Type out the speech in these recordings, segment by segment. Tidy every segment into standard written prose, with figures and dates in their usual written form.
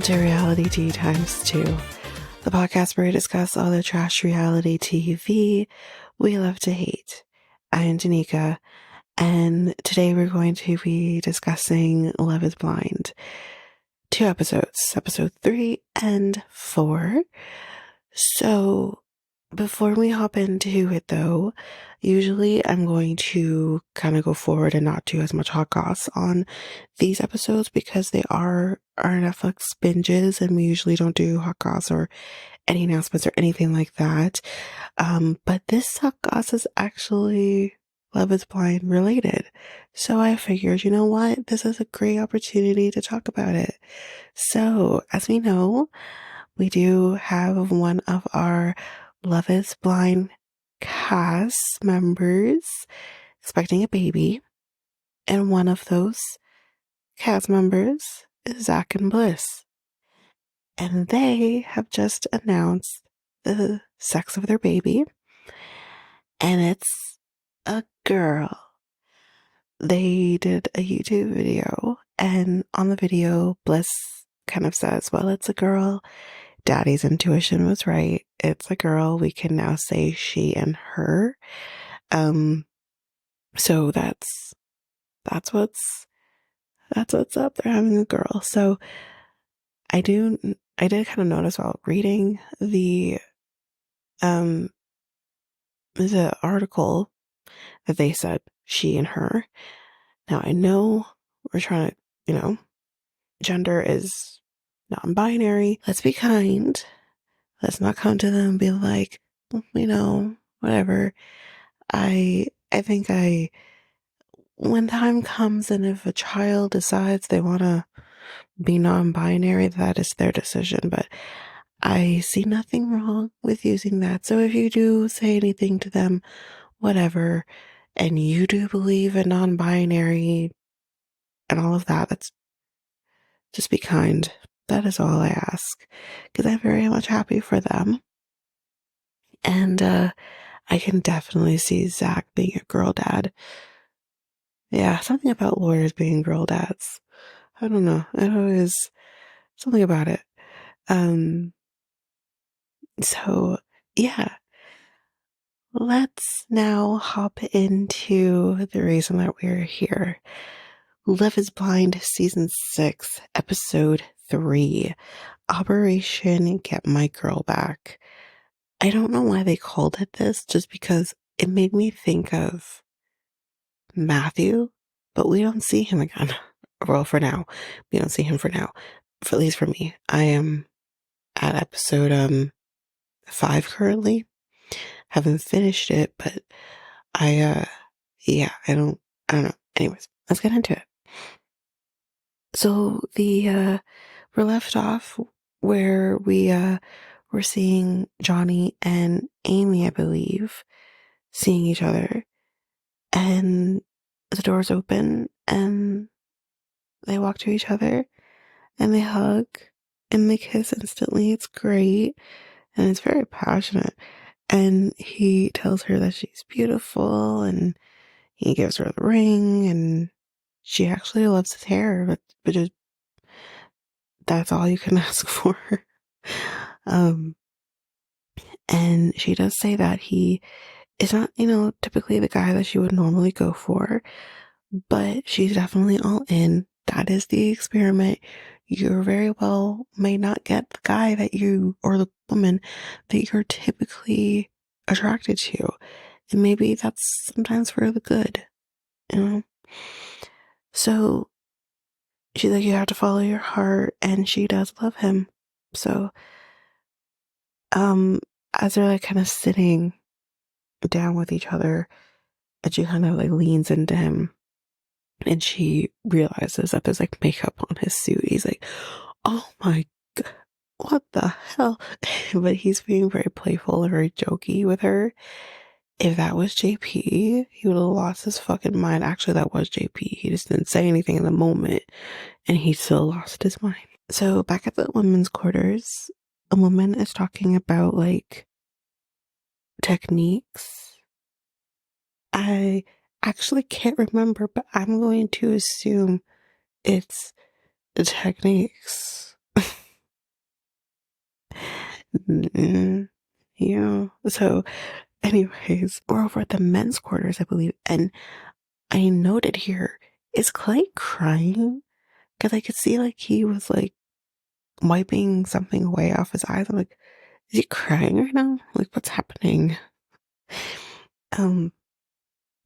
to Reality Tea Times 2, the podcast where we discuss all the trash reality TV we love to hate. I am Danica, and today we're going to be discussing Love is Blind. 2 episodes, episode 3 and 4. So, before we hop into it though, usually I'm going to kind of go forward and not do as much hot goss on these episodes because they are our Netflix binges and we usually don't do hot goss or any announcements or anything like that. But this hot goss is actually Love is Blind related. So I figured, you know what? This is a great opportunity to talk about it. So, as we know, we do have one of our Love is Blind cast members expecting a baby, and one of those cast members is Zach and Bliss. And they have just announced the sex of their baby, and it's a girl. They did a YouTube video, and on the video, Bliss kind of says, well, it's a girl. Daddy's intuition was right. It's a girl. We can now say she and her. So that's what's up. They're having a girl. So I did kind of notice while reading the article that they said she and her. Now I know we're trying to, gender is non-binary. Let's be kind. Let's not come to them and be like, whatever. I think when time comes and if a child decides they want to be non-binary, that is their decision. But I see nothing wrong with using that. So if you do say anything to them, whatever, and you do believe in non-binary and all of that, that's just be kind. That is all I ask, because I'm very much happy for them. And I can definitely see Zach being a girl dad. Yeah, something about lawyers being girl dads. I don't know. It always something about it. So yeah. Let's now hop into the reason that we're here. Love is Blind Season 6, Episode 3, Operation Get My Girl Back. I don't know why they called it this, just because it made me think of Matthew, but we don't see him again. Well, for now. We don't see him for now. For at least for me. I am at episode 5 currently. Haven't finished it, but I don't know. Anyways, let's get into it. So we're left off where we're seeing Johnny and Amy, I believe, seeing each other, and the doors open and they walk to each other and they hug and they kiss instantly. It's great and it's very passionate. And he tells her that she's beautiful and he gives her the ring and she actually loves his hair, but just, that's all you can ask for. And she does say that he is not, typically the guy that she would normally go for, but she's definitely all in. That is the experiment. You very well may not get the guy that you, or the woman that you're typically attracted to. And maybe that's sometimes for the good, So she's like, you have to follow your heart, and she does love him. So, as they're like kind of sitting down with each other, and she kind of like leans into him, and she realizes that there's like makeup on his suit. He's like, oh my God, what the hell? But he's being very playful and very jokey with her. If that was JP, he would have lost his fucking mind. Actually, that was JP. He just didn't say anything in the moment, and he still lost his mind. So back at the women's quarters, a woman is talking about like techniques. I actually can't remember, but I'm going to assume it's the techniques. Mm, yeah. So, anyways, we're over at the men's quarters, I believe, and I noted here, is Clay crying? Because I could see like he was like wiping something away off his eyes. I'm like, is he crying right now? Like, what's happening? Um,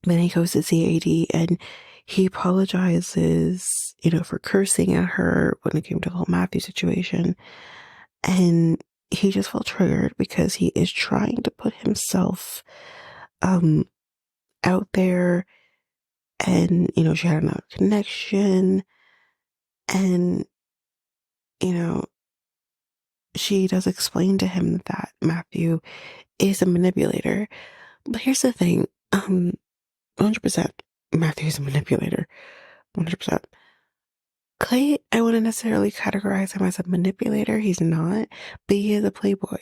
then he goes to see AD and he apologizes, for cursing at her when it came to the whole Matthew situation. And he just felt triggered because he is trying to put himself um out there, and she had another connection, and you know she does explain to him that Matthew is a manipulator. But here's the thing, 100% Matthew is a manipulator, 100%. Clay, I wouldn't necessarily categorize him as a manipulator. He's not, but he is a playboy.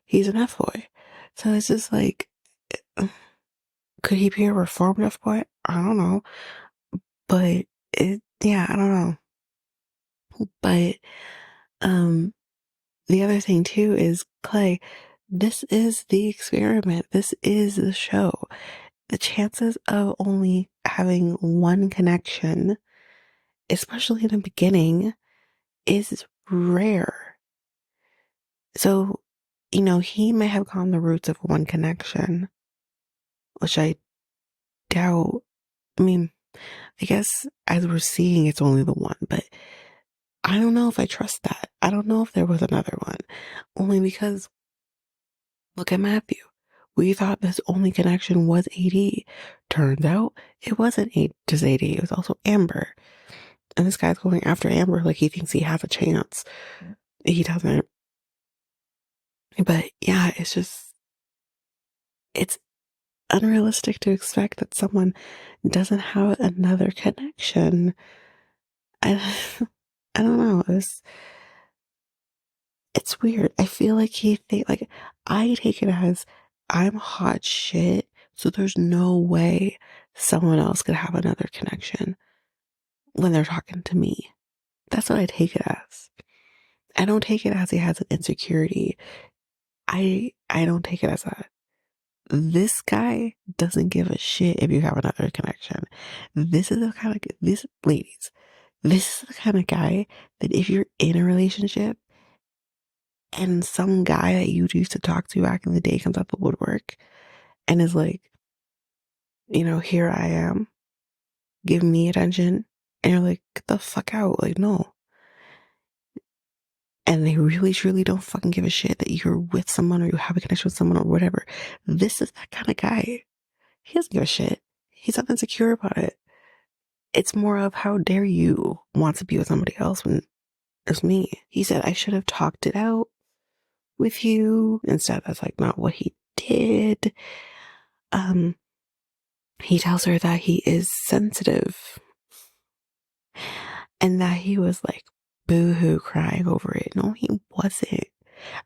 He's an F-boy. So it's just like, could he be a reformed F-boy? I don't know. But yeah, I don't know. But the other thing too is, Clay, this is the experiment. This is the show. The chances of only having one connection, especially in the beginning, is rare. So, he may have gone the routes of one connection, which I doubt. I mean, I guess as we're seeing, it's only the one, but I don't know if I trust that. I don't know if there was another one. Only because, look at Matthew. We thought this only connection was AD. Turns out it wasn't just AD, it was also Amber. And this guy's going after Amber like he thinks he has a chance. He doesn't. But yeah, it's unrealistic to expect that someone doesn't have another connection. I, I don't know. It's weird. I feel like I take it as I'm hot shit, so there's no way someone else could have another connection when they're talking to me. That's what I take it as. I don't take it as he has an insecurity. I don't take it as that. This guy doesn't give a shit if you have another connection. This is the kind of, these ladies, this is the kind of guy that if you're in a relationship and some guy that you used to talk to back in the day comes out the woodwork and is like, here I am, give me attention. And you're like, get the fuck out. Like, no. And they really, truly don't fucking give a shit that you're with someone or you have a connection with someone or whatever. This is that kind of guy. He doesn't give a shit. He's not insecure about it. It's more of, how dare you want to be with somebody else when it's me. He said, I should have talked it out with you. Instead, that's like not what he did. He tells her that he is sensitive and that he was like boo-hoo crying over it. No, he wasn't.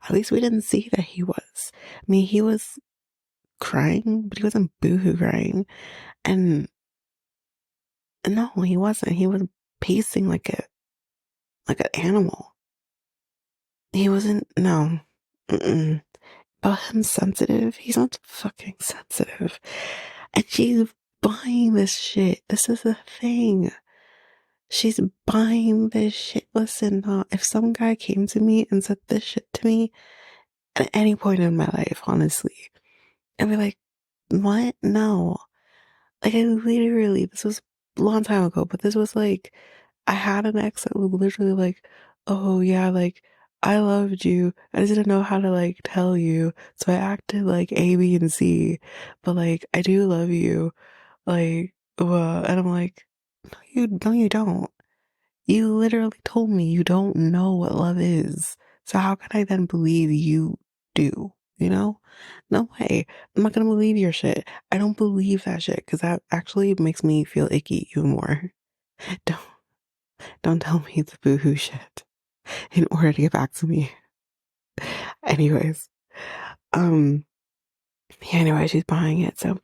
At least we didn't see that he was. I mean, he was crying, but he wasn't boo-hoo crying. And no, he wasn't. He was pacing like an animal. He wasn't, no. Mm-mm. About him sensitive, he's not fucking sensitive. And she's buying this shit. This is the thing. She's buying this shit. Listen, if some guy came to me and said this shit to me at any point in my life, honestly, I'd be like, what? No. Like, I literally, this was a long time ago, but this was like, I had an ex that was literally like, oh yeah, like, I loved you. I just didn't know how to like tell you. So I acted like A, B, and C. But like, I do love you. Like, and I'm like, no, you don't. You literally told me you don't know what love is. So how can I then believe you do? No way. I'm not gonna believe your shit. I don't believe that shit because that actually makes me feel icky even more. Don't don't tell me the boohoo shit in order to get back to me. Anyways, yeah, anyway, she's buying it. So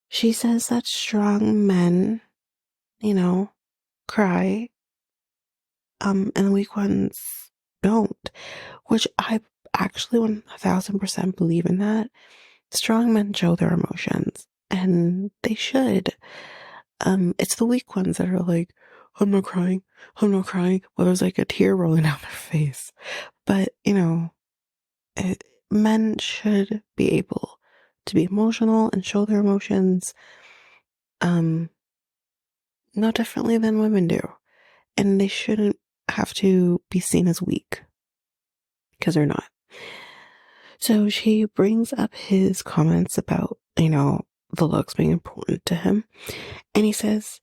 she says that strong men, you know, cry, and the weak ones don't, which I actually 1000% believe in that. Strong men show their emotions, and they should. It's the weak ones that are like, I'm not crying, I'm not crying. Well, there's like a tear rolling down their face. But, men should be able to be emotional and show their emotions, um, no differently than women do. And they shouldn't have to be seen as weak, because they're not. So she brings up his comments about, the looks being important to him. And he says,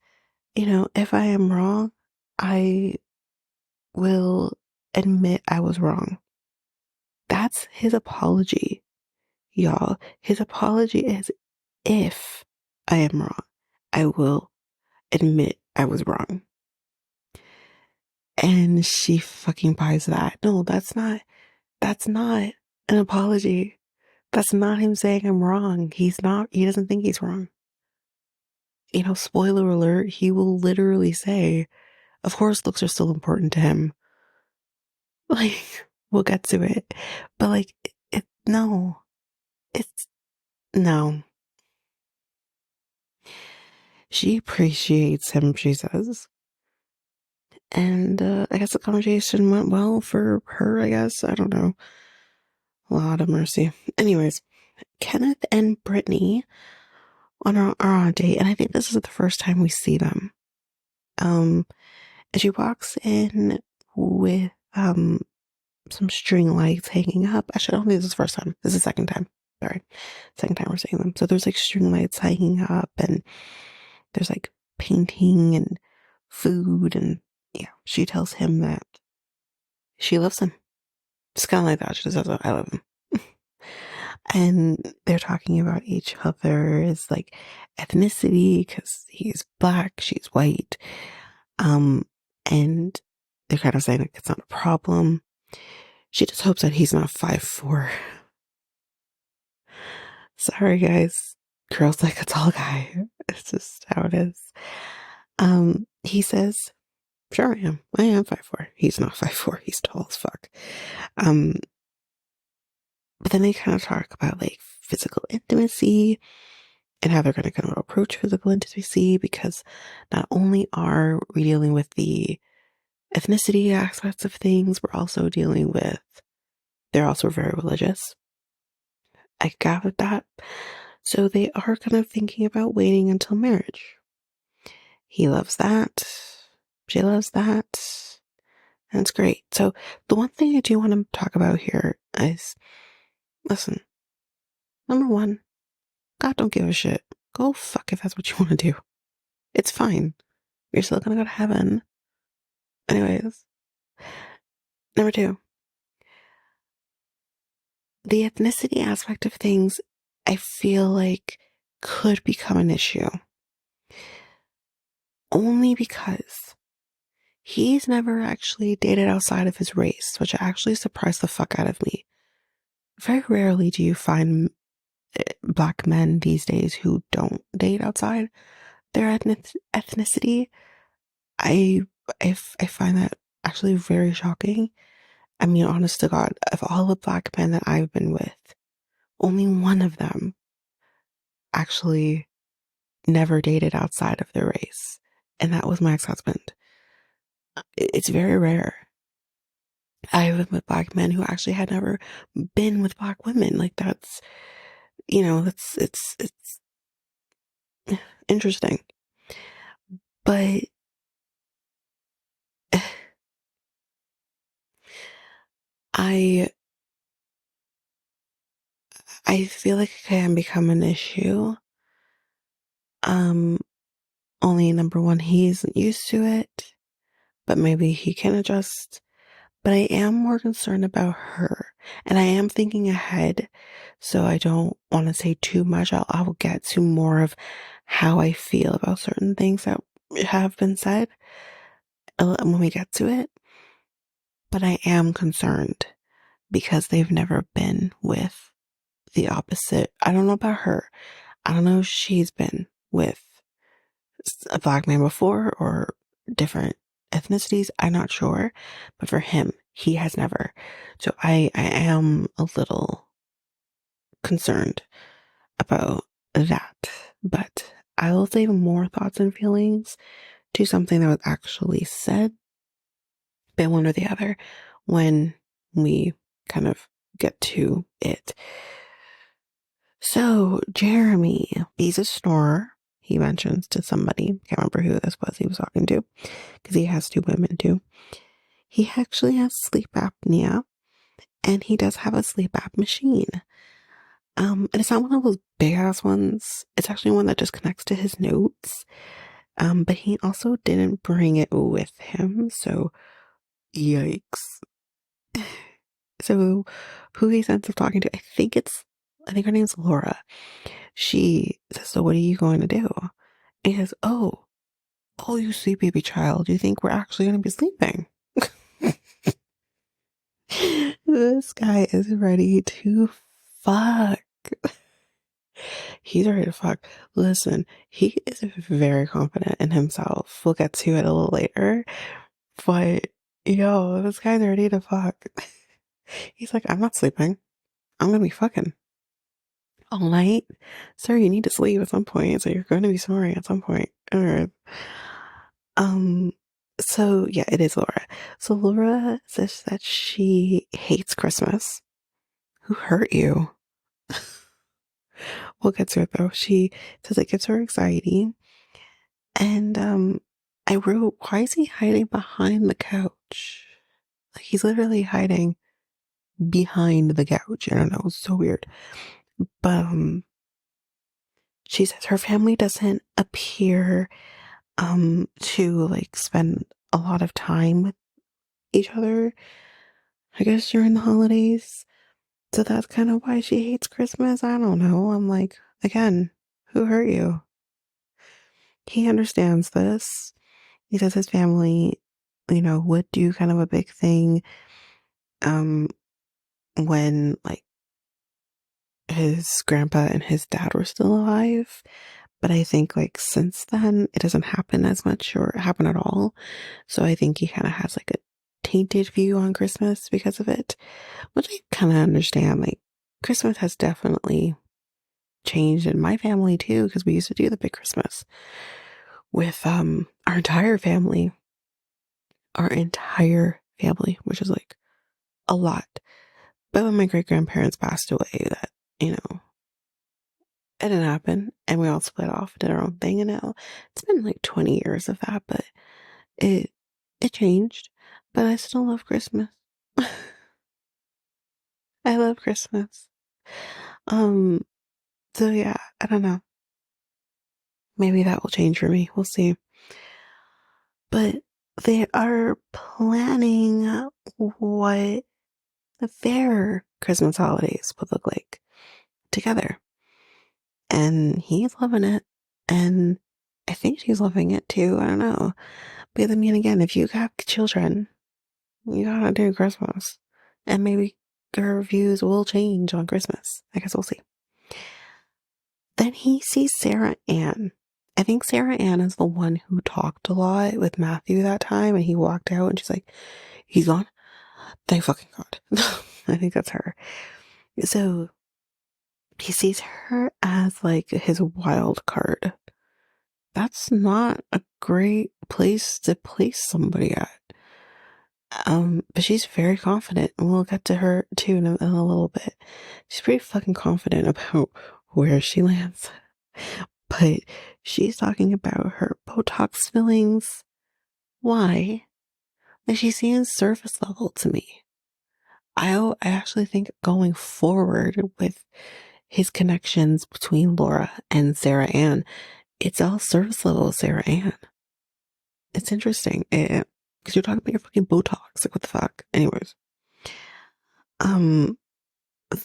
if I am wrong, I will admit I was wrong. That's his apology, y'all. His apology is, if I am wrong, I will admit I was wrong. And she fucking buys that. No, that's not an apology. That's not him saying I'm wrong. He doesn't think he's wrong. Spoiler alert, he will literally say, of course looks are still important to him. Like, we'll get to it. But like, no. It's, no. She appreciates him, she says. And I guess the conversation went well for her, I guess. I don't know. A lot of mercy. Anyways, Kenneth and Brittany are on a date, and I think this is the first time we see them. And she walks in with some string lights hanging up. Actually, I don't think this is the first time. This is the second time. Sorry. Second time we're seeing them. So there's like string lights hanging up, and there's like painting and food, and yeah, she tells him that she loves him. Just kind of like that. She says, I love him. And they're talking about each other's like ethnicity, because he's black, she's white. And they're kind of saying like it's not a problem. She just hopes that he's not 5'4". Sorry, guys. Girls like a tall guy. It's just how it is. He says, sure I am. I am 5'4". He's not 5'4". He's tall as fuck. But then they kind of talk about like physical intimacy and how they're going to kind of approach physical intimacy, because not only are we dealing with the ethnicity aspects of things, we're also dealing with, they're also very religious. I gathered that. So they are kind of thinking about waiting until marriage. He loves that. She loves that. That's great. So the one thing I do want to talk about here is, listen, number one, God don't give a shit. Go fuck if that's what you want to do. It's fine. You're still gonna go to heaven. Anyways. Number two, the ethnicity aspect of things, I feel like could become an issue. Only because he's never actually dated outside of his race, which actually surprised the fuck out of me. Very rarely do you find black men these days who don't date outside their ethnicity. I find that actually very shocking. I mean, honest to God, of all the black men that I've been with, only one of them actually never dated outside of their race. And that was my ex-husband. It's very rare. I've been with black men who actually had never been with black women. Like that's, it's interesting. But I feel like it can become an issue. Only number one, he isn't used to it, but maybe he can adjust. But I am more concerned about her, and I am thinking ahead, so I don't want to say too much. I will get to more of how I feel about certain things that have been said when we get to it. But I am concerned because they've never been with the opposite. I don't know about her. I don't know if she's been with a black man before or different ethnicities. I'm not sure. But for him, he has never. So I am a little concerned about that. But I will save more thoughts and feelings to something that was actually said by one or the other when we kind of get to it. So Jeremy, he's a snorer. He mentions to somebody, can't remember who this was he was talking to, because he has two women too. He actually has sleep apnea, and he does have a sleep app machine. And it's not one of those big ass ones. It's actually one that just connects to his notes. But he also didn't bring it with him, so yikes. So who he ends up talking to, I think her name's Laura. She says, so what are you going to do? And he says, oh, you sweet baby child, you think we're actually going to be sleeping? This guy is ready to fuck. He's ready to fuck. Listen, he is very confident in himself. We'll get to it a little later. But, yo, this guy's ready to fuck. He's like, I'm not sleeping. I'm going to be fucking all night. Sir, you need to sleep at some point. So you're going to be snoring at some point. Alright. So yeah, it is Laura. So Laura says that she hates Christmas. Who hurt you? We'll get to it though. She says it gives her anxiety. And I wrote, why is he hiding behind the couch? Like he's literally hiding behind the couch. I don't know, it's so weird. But she says her family doesn't appear to like spend a lot of time with each other, I guess during the holidays. So that's kind of why she hates Christmas. I don't know. I'm like, again, who hurt you? He understands this. He says his family, would do kind of a big thing when like his grandpa and his dad were still alive. But I think like since then it doesn't happen as much or happen at all. So I think he kind of has like a tainted view on Christmas because of it, which I kind of understand. Like Christmas has definitely changed in my family too, because we used to do the big Christmas with our entire family, which is like a lot. But when my great grandparents passed away, that it didn't happen, and we all split off, did our own thing, and now it's been like 20 years of that, but it changed. But I still love Christmas. I love Christmas. So yeah, I don't know. Maybe that will change for me. We'll see. But they are planning what their Christmas holidays would look like together. And he's loving it. And I think she's loving it too. I don't know. But I mean, again, if you have children, you gotta do Christmas. And maybe your views will change on Christmas. I guess we'll see. Then he sees Sarah Ann. I think Sarah Ann is the one who talked a lot with Matthew that time, and he walked out and she's like, he's gone? Thank fucking God. I think that's her. So he sees her as like his wild card. That's not a great place to place somebody at. But she's very confident, and we'll get to her too in a little bit. She's pretty fucking confident about where she lands. But she's talking about her Botox fillings. Why? Like she seems surface level to me. I actually think going forward with his connections between Laura and Sarah Ann, it's all surface level with Sarah Ann. It's interesting. Because you're talking about your fucking Botox. Like, what the fuck? Anyways.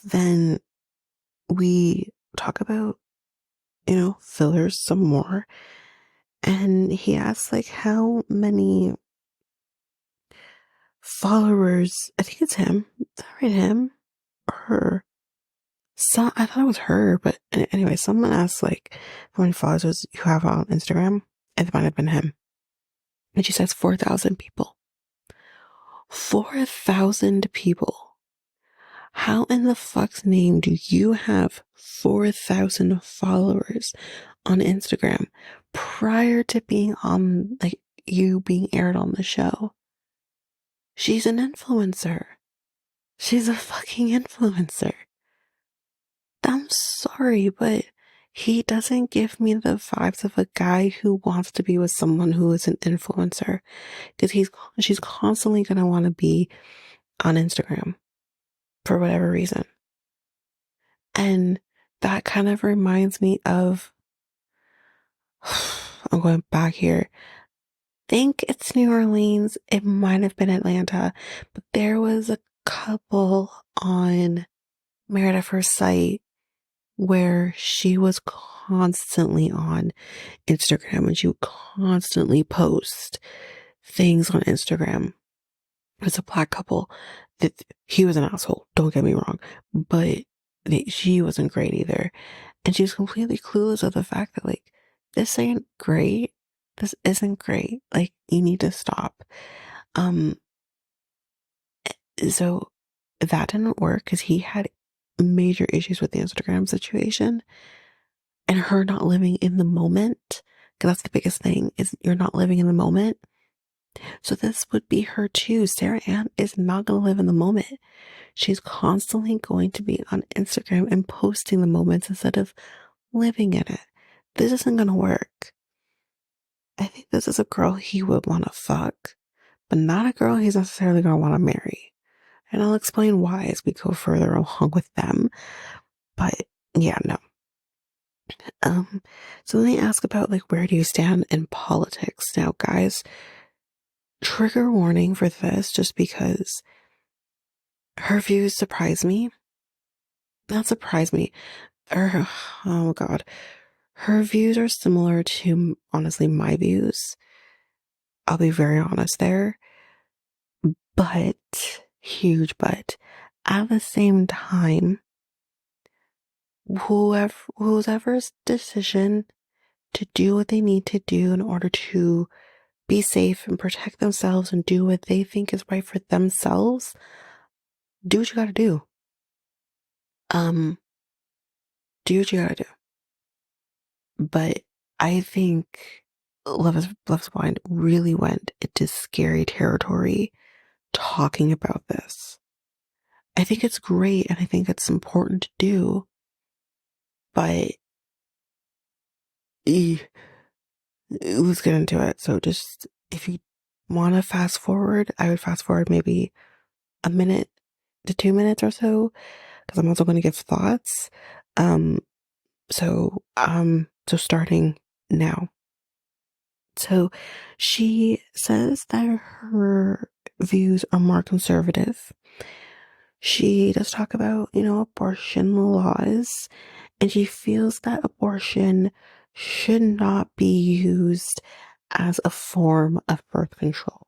Then we talk about, fillers some more. And he asks, like, how many followers, I think it's him. Is that right? Him? Or her? I thought it was her, but anyway, someone asked, like, how many followers you have on Instagram. It might have been him. And she says 4,000 people. 4,000 people. How in the fuck's name do you have 4,000 followers on Instagram prior to being on, like, you being aired on the show? She's an influencer. She's a fucking influencer. I'm sorry, but he doesn't give me the vibes of a guy who wants to be with someone who is an influencer, because she's constantly gonna want to be on Instagram for whatever reason. And that kind of reminds me of, I'm going back here. Think it's New Orleans. It might have been Atlanta, but there was a couple on Married at First Sight where she was constantly on Instagram and she would constantly post things on Instagram. It's a black couple. He was an asshole, don't get me wrong, but she wasn't great either. And she was completely clueless of the fact that, like, this ain't great. This isn't great. Like, you need to stop. So that didn't work because he had major issues with the Instagram situation and her not living in the moment. Because that's the biggest thing, is you're not living in the moment. So this would be her too. Sarah Ann is not going to live in the moment. She's constantly going to be on Instagram and posting the moments instead of living in it. This isn't going to work. I think this is a girl he would want to fuck, but not a girl he's necessarily going to want to marry. And I'll explain why as we go further along with them. But yeah, no. So then they ask about, like, where do you stand in politics? Now, guys, trigger warning for this, just because her views surprise me. Not surprise me. Oh God. Her views are similar to, honestly, my views. I'll be very honest there. But, huge but, at the same time, whoever's decision to do what they need to do in order to be safe and protect themselves and do what they think is right for themselves, do what you gotta do. Do what you gotta do. But I think Love is Blind really went into scary territory talking about this. I think it's great and I think it's important to do, but let's get into it. So just, if you want to fast forward, I would fast forward maybe a minute to 2 minutes or so, because I'm also going to give thoughts. So starting now. So she says that her views are more conservative. She does talk about, abortion laws, and she feels that abortion should not be used as a form of birth control.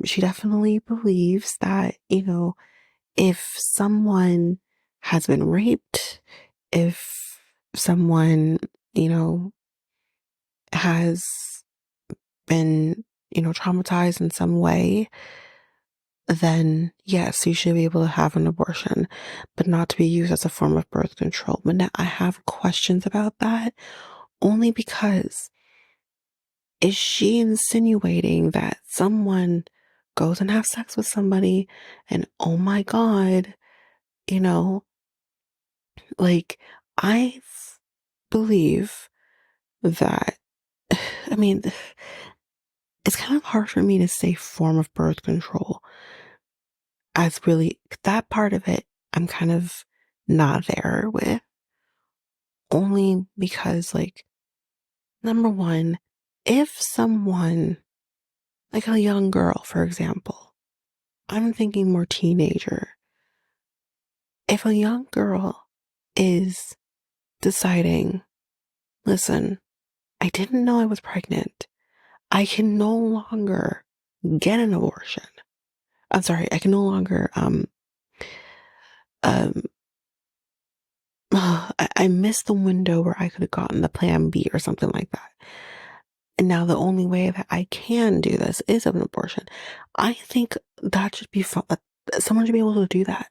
She definitely believes that, if someone has been raped, if someone, has been, traumatized in some way, then yes, you should be able to have an abortion, but not to be used as a form of birth control. But now I have questions about that, only because, is she insinuating that someone goes and has sex with somebody and, oh my God, like, I believe that, I mean, it's kind of hard for me to say form of birth control, as really, that part of it, I'm kind of not there with, only because, like, number one, if someone, like a young girl, for example, I'm thinking more teenager, if a young girl is deciding, listen, I didn't know I was pregnant, I can no longer get an abortion. I'm sorry, I can no longer, um, I missed the window where I could have gotten the plan B or something like that. And now the only way that I can do this is an abortion. I think that should be fun. Someone should be able to do that.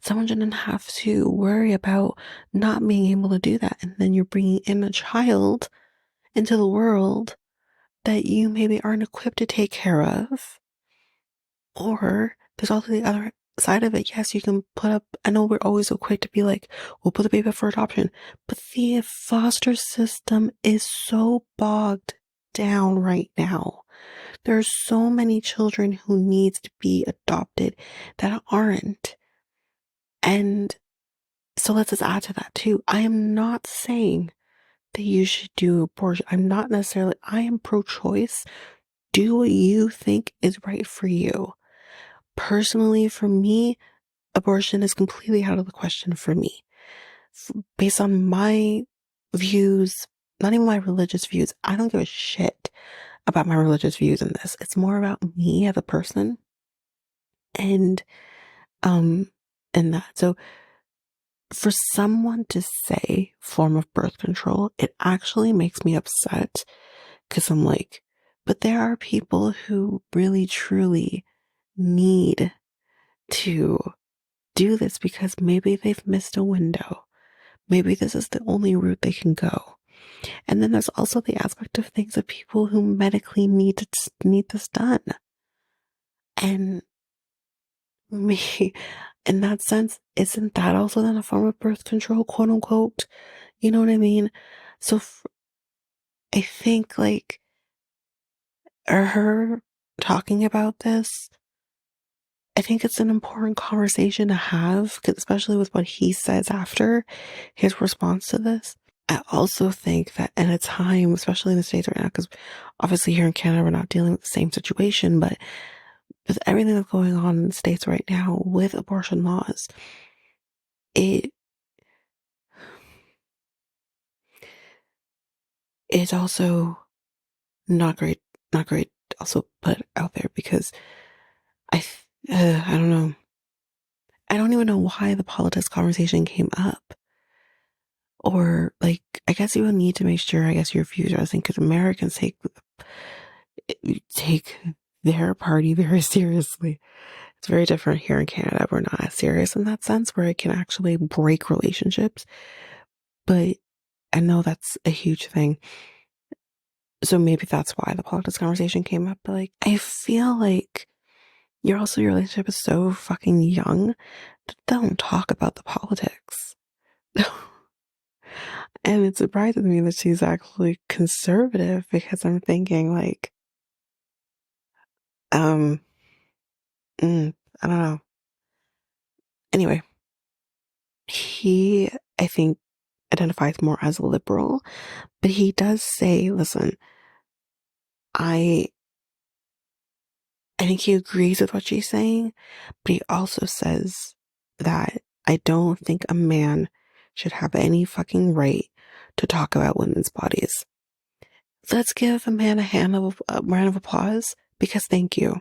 Someone shouldn't have to worry about not being able to do that. And then you're bringing in a child into the world that you maybe aren't equipped to take care of. Or there's also the other side of it. Yes, you can put up, I know we're always so quick to be like, we'll put the baby up for adoption. But the foster system is so bogged down right now. There are so many children who need to be adopted that aren't. And so let's just add to that too. I am not saying that you should do abortion. I am pro-choice. Do what you think is right for you. Personally, for me, abortion is completely out of the question for me. Based on my views, not even my religious views, I don't give a shit about my religious views in this. It's more about me as a person and um and that. So for someone to say form of birth control, it actually makes me upset because I'm like, but there are people who really truly need to do this because maybe they've missed a window. Maybe this is the only route they can go. And then there's also the aspect of things of people who medically need this done. And me, in that sense, isn't that also then a form of birth control, quote unquote? You know what I mean? So I think like her talking about this, I think it's an important conversation to have, especially with what he says after his response to this. I also think that at a time, especially in the States right now, because obviously here in Canada, we're not dealing with the same situation, but with everything that's going on in the States right now with abortion laws, it is also not great also put out there because I don't know. I don't even know why the politics conversation came up. Or like, I guess you would need to make sure, I guess your views are, I think, because Americans take their party very seriously. It's very different here in Canada. We're not as serious in that sense where it can actually break relationships. But I know that's a huge thing. So maybe that's why the politics conversation came up. But like, I feel like your relationship is so fucking young that don't talk about the politics. And it surprises me that she's actually conservative because I'm thinking like, I don't know. Anyway, he, I think, identifies more as a liberal, but he does say, listen, I think he agrees with what she's saying, but he also says that I don't think a man should have any fucking right to talk about women's bodies. Let's give a man a round of applause because thank you.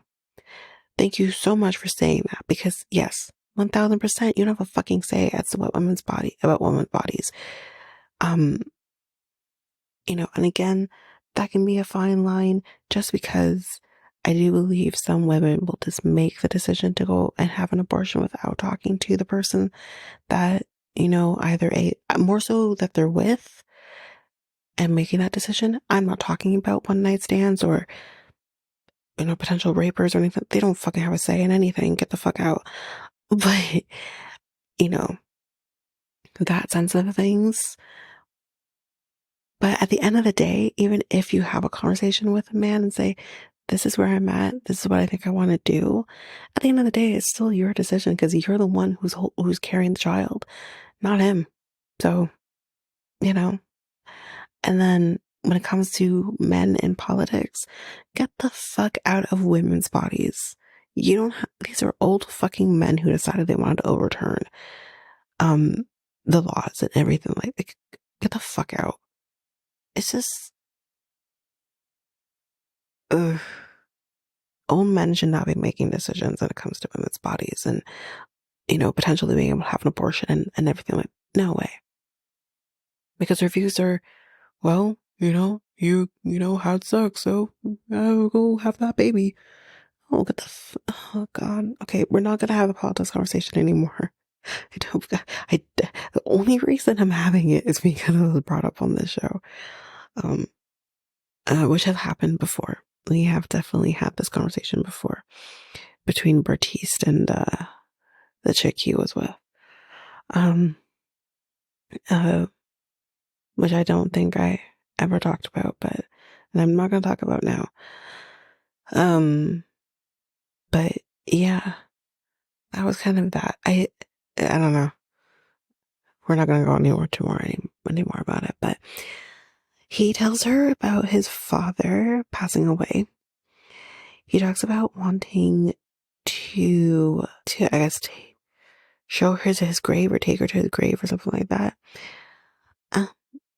Thank you so much for saying that because yes, 1000%, you don't have a fucking say as to what about women's bodies. And again, that can be a fine line just because I do believe some women will just make the decision to go and have an abortion without talking to the person that, either more so that they're with and making that decision. I'm not talking about one night stands or, potential rapers or anything. They don't fucking have a say in anything. Get the fuck out. But, you know, that sense of things. But at the end of the day, even if you have a conversation with a man and say, this is where I'm at, this is what I think I want to do, at the end of the day, it's still your decision because you're the one who's carrying the child, not him. So, and then when it comes to men in politics, get the fuck out of women's bodies. You don't have, these are old fucking men who decided they wanted to overturn the laws and everything. Like get the fuck out. It's just ugh. Old men should not be making decisions when it comes to women's bodies and potentially being able to have an abortion and everything. Like, no way. Because their views are, well, you had sex, so I'll go have that baby. Oh, what the oh God. Okay, we're not gonna have a politics conversation anymore. I don't, the only reason I'm having it is because it was brought up on this show. Um, which has happened before. We have definitely had this conversation before between Bertiste and the chick he was with. Um, uh, which I don't think I ever talked about, but and I'm not gonna talk about now. But yeah, that was kind of that. I don't know. We're not gonna go anymore about it, but he tells her about his father passing away. He talks about wanting to I guess show her to his grave or take her to his grave or something like that. Uh,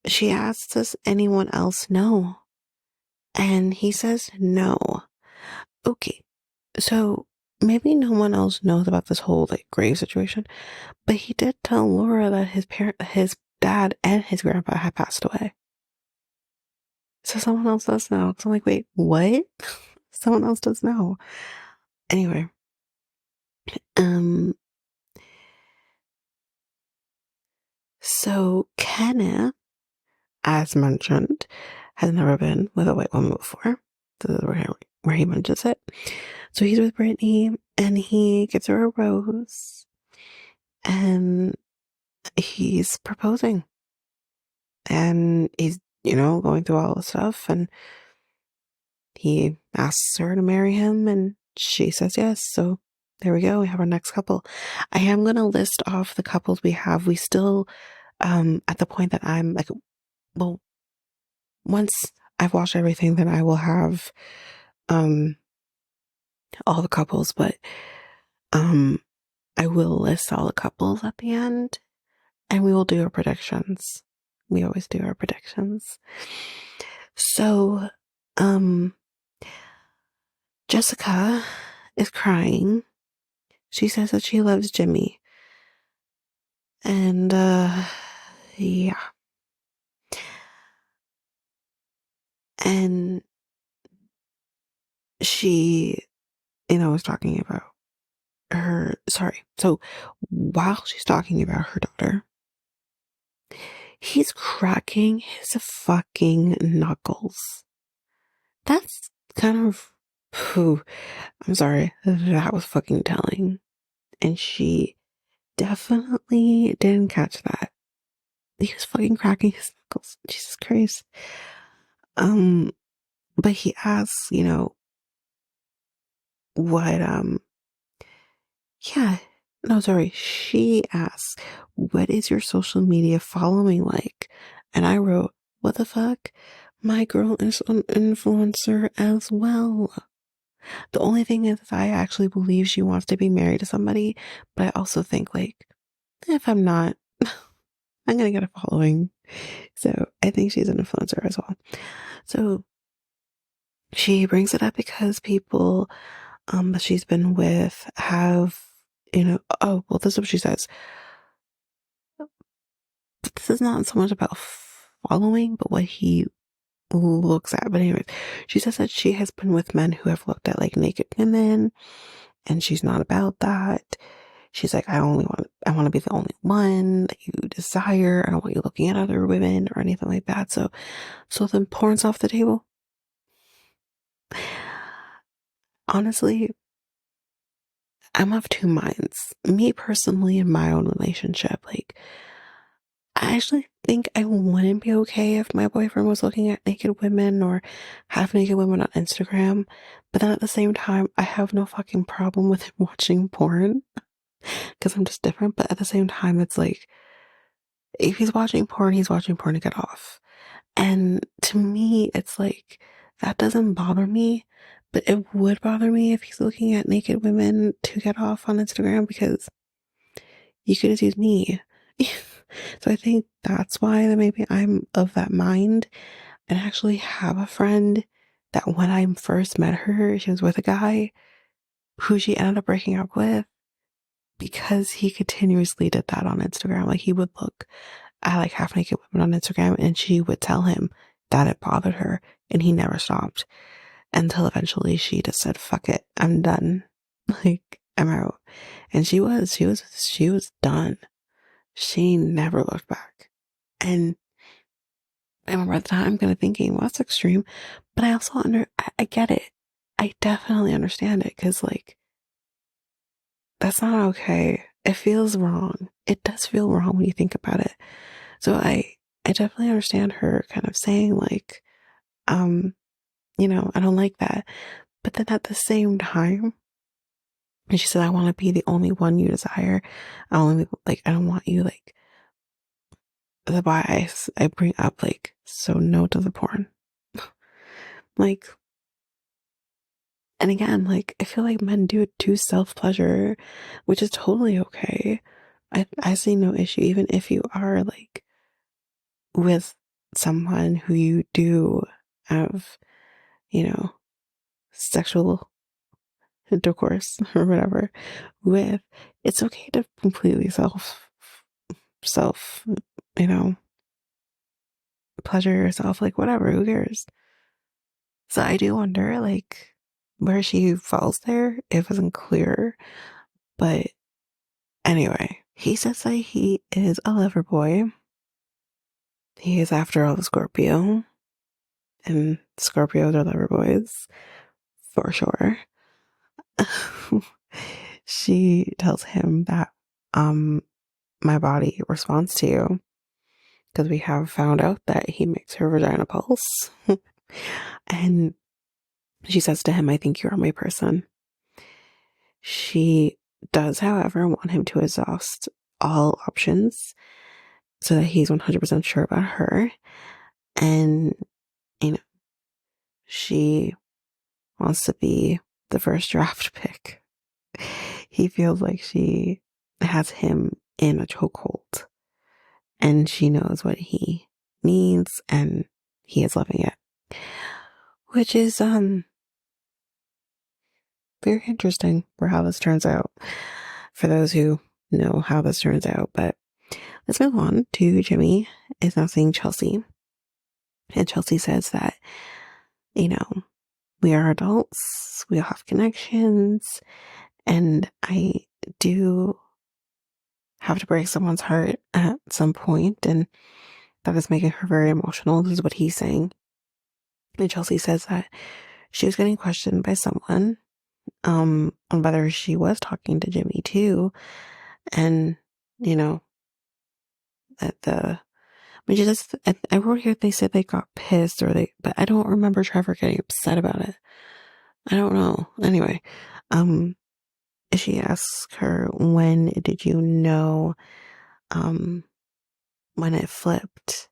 she asks, does anyone else know? And he says no. Okay, so maybe no one else knows about this whole like grave situation, but he did tell Laura that his dad and his grandpa had passed away. So someone else does know. So I'm like, wait, what? Someone else does know. Anyway, um, so Kenneth, as mentioned, has never been with a white woman before. This is where he mentions it. So he's with Brittany and he gives her a rose and he's proposing. And he's, going through all the stuff and he asks her to marry him and she says yes. So there we go. We have our next couple. I am going to list off the couples we have. We still, at the point that I'm like, well, once I've watched everything, then I will have, all the couples, but, I will list all the couples at the end and we will do our predictions. We always do our predictions. So, Jessica is crying. She says that she loves Jimmy. And, yeah. And she, is talking about so while she's talking about her daughter, he's cracking his fucking knuckles. That's kind of, I'm sorry, that was fucking telling. And she definitely didn't catch that. He was fucking cracking his knuckles. Jesus Christ. But he asks, what, yeah, no, sorry. She asks, what is your social media following like? And I wrote, what the fuck? My girl is an influencer as well. The only thing is I actually believe she wants to be married to somebody, but I also think like, if I'm not, I'm gonna get a following. So I think she's an influencer as well. So she brings it up because people that she's been with have, oh, well, this is what she says. This is not so much about following, but what he looks at. But anyways, she says that she has been with men who have looked at like naked women and she's not about that. She's like, I want to be the only one that you desire. I don't want you looking at other women or anything like that. So then porn's off the table. Honestly, I'm of two minds. Me personally, in my own relationship, like, I actually think I wouldn't be okay if my boyfriend was looking at naked women or half naked women on Instagram. But then at the same time, I have no fucking problem with him watching porn because I'm just different. But at the same time, it's like, if he's watching porn to get off. And to me, it's like, that doesn't bother me. But it would bother me if he's looking at naked women to get off on Instagram because you could just use me. So I think that's why that maybe I'm of that mind. And I actually have a friend that when I first met her, she was with a guy who she ended up breaking up with because he continuously did that on Instagram. Like he would look at like half naked women on Instagram and she would tell him, that it bothered her, and he never stopped until eventually she just said, fuck it, I'm done. Like, I'm out. And she was done. She never looked back. And I remember at the time kind of thinking, well, that's extreme. But I also I get it. I definitely understand it, because like, that's not okay. It feels wrong. It does feel wrong when you think about it. So I definitely understand her kind of saying like, I don't like that. But then at the same time, and she said, I want to be the only one you desire. I don't want you like, the bias I bring up, like, so no to the porn. Like, and again, like, I feel like men do it to self-pleasure, which is totally okay. I see no issue, even if you are like with someone who you do have, you know, sexual intercourse or whatever with. It's okay to completely self, you know, pleasure yourself, like, whatever, who cares? So I do wonder, like, where she falls there. It wasn't clear. But anyway, he says that he is a lover boy. He is, after all, a Scorpio. And Scorpios are lover boys, for sure. She tells him that, my body responds to you, because we have found out that he makes her vagina pulse. And she says to him, I think you are my person. She does, however, want him to exhaust all options so that he's 100% sure about her. And, you know, she wants to be the first draft pick. He feels like she has him in a chokehold, and she knows what he needs, and he is loving it, which is very interesting for how this turns out, for those who know how this turns out. But let's move on to Jimmy is now seeing Chelsea, and Chelsea says that, we are adults, we all have connections, and I do have to break someone's heart at some point, and that is making her very emotional. This is what he's saying. And Chelsea says that she was getting questioned by someone on whether she was talking to Jimmy too, and that she says, I wrote here they said they got pissed, but I don't remember Trevor getting upset about it. I don't know. Anyway, she asks her, when did you know when it flipped?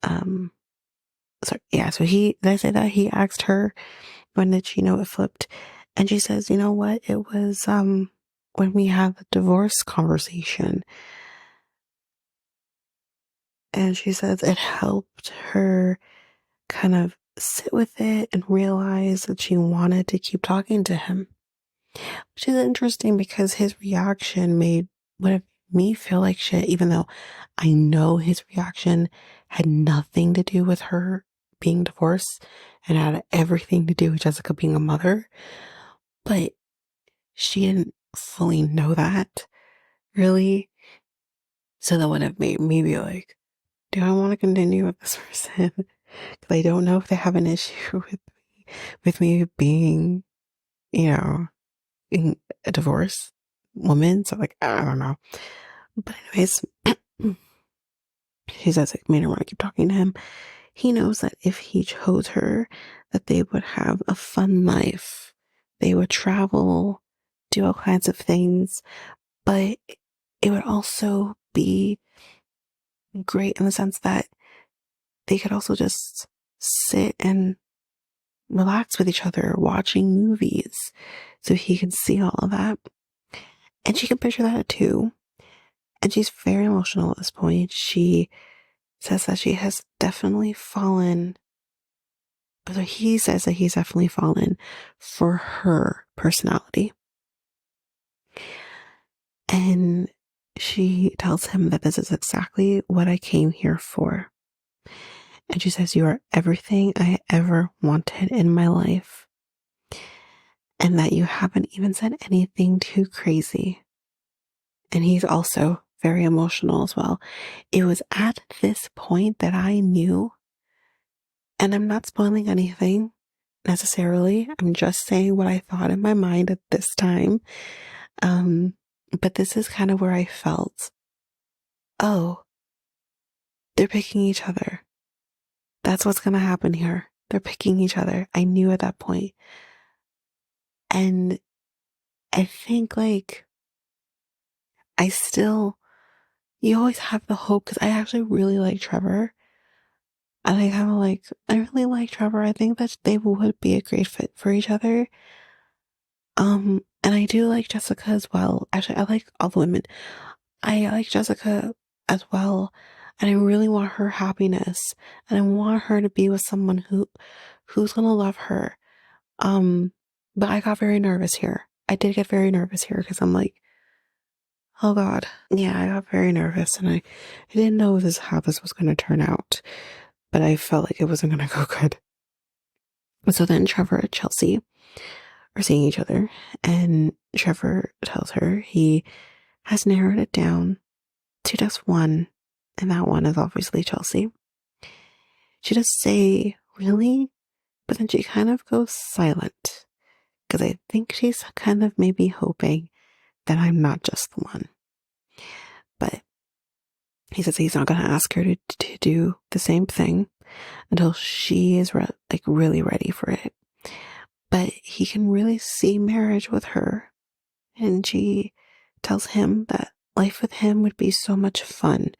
So they say that he asked her, when did she know it flipped? And she says, you know what? It was when we had the divorce conversation. And she says it helped her kind of sit with it and realize that she wanted to keep talking to him. Which is interesting, because his reaction would have made me feel like shit, even though I know his reaction had nothing to do with her being divorced and had everything to do with Jessica being a mother. But she didn't fully know that, really. So that would have made me be like, do I want to continue with this person? Because I don't know if they have an issue with me being, being a divorced woman. So, like, I don't know. But anyways, she says it made her want to keep talking to him. He knows that if he chose her, that they would have a fun life. They would travel, do all kinds of things, but it would also be great in the sense that they could also just sit and relax with each other, watching movies, so he can see all of that. And she can picture that too. And she's very emotional at this point. She says that she has definitely fallen, so he says that he's definitely fallen for her personality. And she tells him that this is exactly what I came here for. And she says, "You are everything I ever wanted in my life. And that you haven't even said anything too crazy." And he's also very emotional as well. It was at this point that I knew, and I'm not spoiling anything necessarily. I'm just saying what I thought in my mind at this time. But this is kind of where I felt, oh, they're picking each other. That's what's going to happen here. They're picking each other. I knew at that point. And I think like I still, you always have the hope because I actually really like Trevor. And I kind of like, I really like Trevor. I think that they would be a great fit for each other. And I do like Jessica as well. Actually, I like all the women. I like Jessica as well. And I really want her happiness. And I want her to be with someone who's gonna love her. But I got very nervous here. I did get very nervous here because I'm like, oh God. Yeah, I got very nervous and I didn't know how this was gonna turn out. But I felt like it wasn't gonna go good. So then Trevor and Chelsea are seeing each other, and Trevor tells her he has narrowed it down to just one, and that one is obviously Chelsea. She does say, "Really?" But then she kind of goes silent because I think she's kind of maybe hoping that I'm not just the one. But he says he's not going to ask her to do the same thing until she is really ready for it. But he can really see marriage with her. And she tells him that life with him would be so much fun.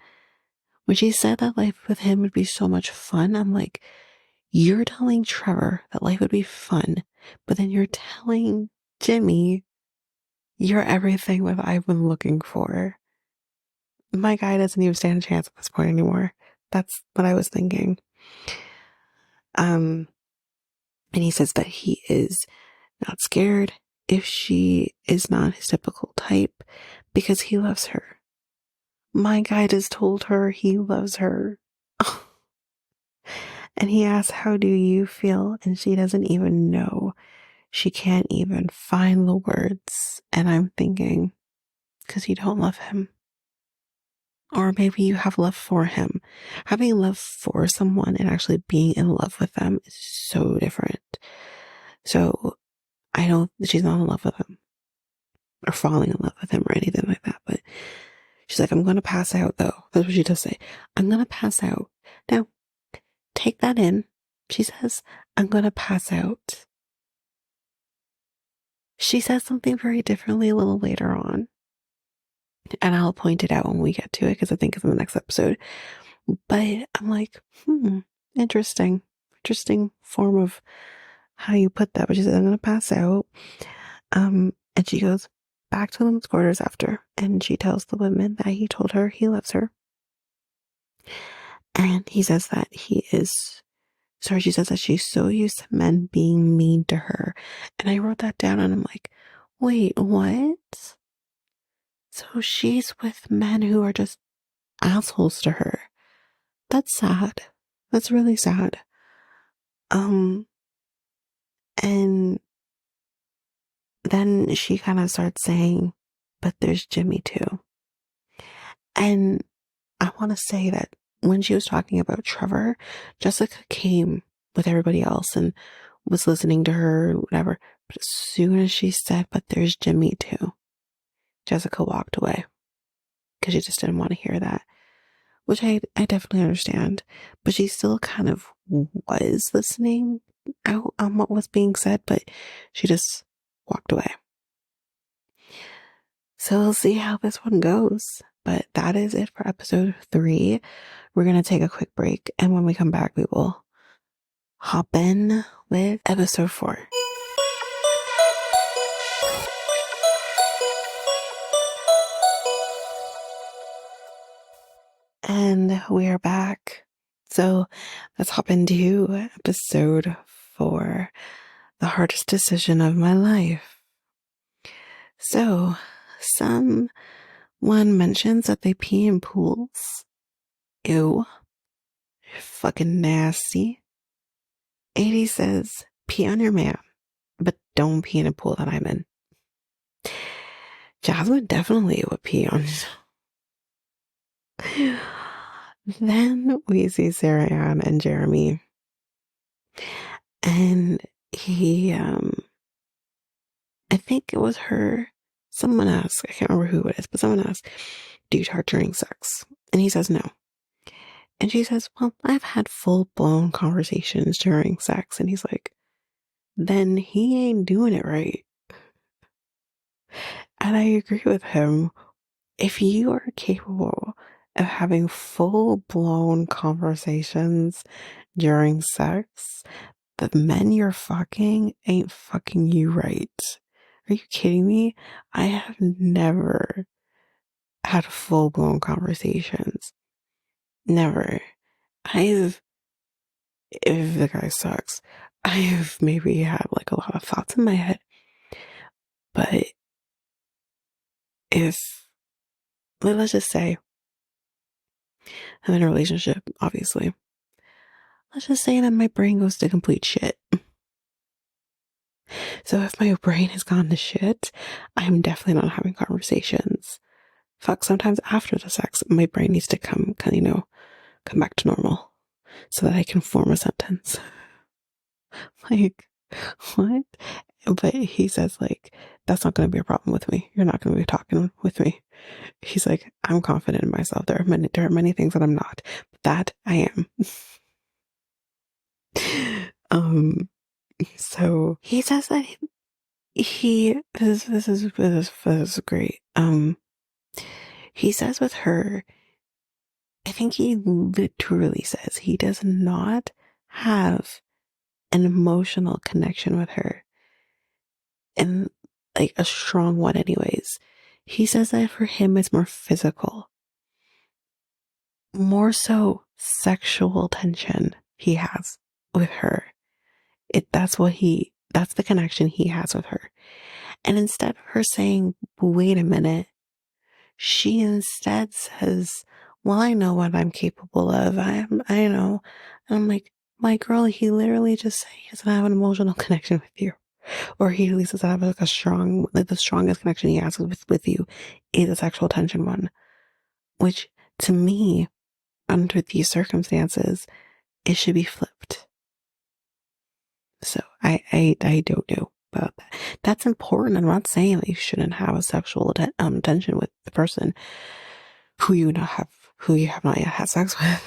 When she said that life with him would be so much fun, I'm like, you're telling Trevor that life would be fun, but then you're telling Jimmy you're everything that I've been looking for. My guy doesn't even stand a chance at this point anymore. That's what I was thinking. And he says that he is not scared if she is not his typical type because he loves her. My guy just told her he loves her. And he asks, "How do you feel?" And she doesn't even know. She can't even find the words. And I'm thinking, because you don't love him. Or maybe you have love for him. Having love for someone and actually being in love with them is so different. So I don't, she's not in love with him or falling in love with him or anything like that. But she's like, "I'm going to pass out though." That's what she does say. "I'm going to pass out." Now, take that in. She says, "I'm going to pass out." She says something very differently a little later on. And I'll point it out when we get to it because I think it's in the next episode. But I'm like, interesting. Interesting form of how you put that. But she says, "I'm going to pass out." And she goes back to the women's quarters after. And she tells the women that he told her he loves her. And he says that she says that she's so used to men being mean to her. And I wrote that down and I'm like, wait, what? So she's with men who are just assholes to her. That's sad. That's really sad. And then she kind of starts saying, "But there's Jimmy too." And I want to say that when she was talking about Trevor, Jessica came with everybody else and was listening to her and whatever. But as soon as she said, "But there's Jimmy too," Jessica walked away because she just didn't want to hear that, which I definitely understand. But she still kind of was listening out on what was being said, but she just walked away. So we'll see how this one goes. But that is it for episode 3. We're going to take a quick break. And when we come back, we will hop in with episode 4. And we are back. So let's hop into episode 4, the hardest decision of my life. So someone mentions that they pee in pools. Ew. Fucking nasty. 80 says, pee on your man, but don't pee in a pool that I'm in. Jasmine definitely would pee on. Then we see Sarah Ann and Jeremy. And I think it was her, someone asked, I can't remember who it is, but someone asked, do you charge during sex? And he says no. And she says, well, I've had full blown conversations during sex. And he's like, then he ain't doing it right. And I agree with him. If you are capable of having full blown conversations during sex, the men you're fucking ain't fucking you right. Are you kidding me? I have never had full blown conversations. Never. I've, if the guy sucks, I've maybe had like a lot of thoughts in my head. But if, let's just say, I'm in a relationship, obviously. Let's just say that my brain goes to complete shit. So if my brain has gone to shit, I'm definitely not having conversations. Fuck, sometimes after the sex, my brain needs to come back to normal so that I can form a sentence. Like, what? But he says, like, that's not going to be a problem with me. You're not going to be talking with me. He's like, I'm confident in myself. There are many things that I'm not, but that I am. So he says that this is great. He says with her, I think he literally says he does not have an emotional connection with her, and like a strong one anyways. He says that for him it's more physical, more so sexual tension he has with her. That's the connection he has with her. And instead of her saying, wait a minute, she instead says, well, I know what I'm capable of. I know. And I'm like, my girl, he literally just said he doesn't have an emotional connection with you. Or he at least doesn't have like the strongest connection he has with you is a sexual tension one. Which to me, under these circumstances, it should be flipped. So I don't know about that. That's important. I'm not saying that you shouldn't have a sexual tension with the person who you have not yet had sex with,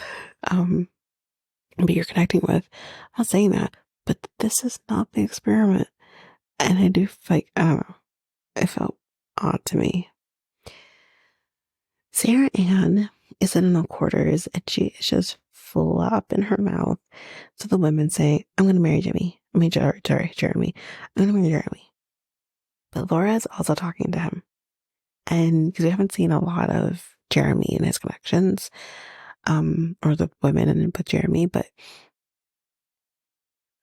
but you're connecting with. I'm not saying that, but this is not the experiment. And I do like, I don't know, it felt odd to me. Sarah Ann is in the quarters and she is just flop in her mouth. So the women say, I'm going to marry Jeremy. I'm going to marry Jeremy. But Laura is also talking to him. And because we haven't seen a lot of Jeremy and his connections, or the women and with Jeremy, but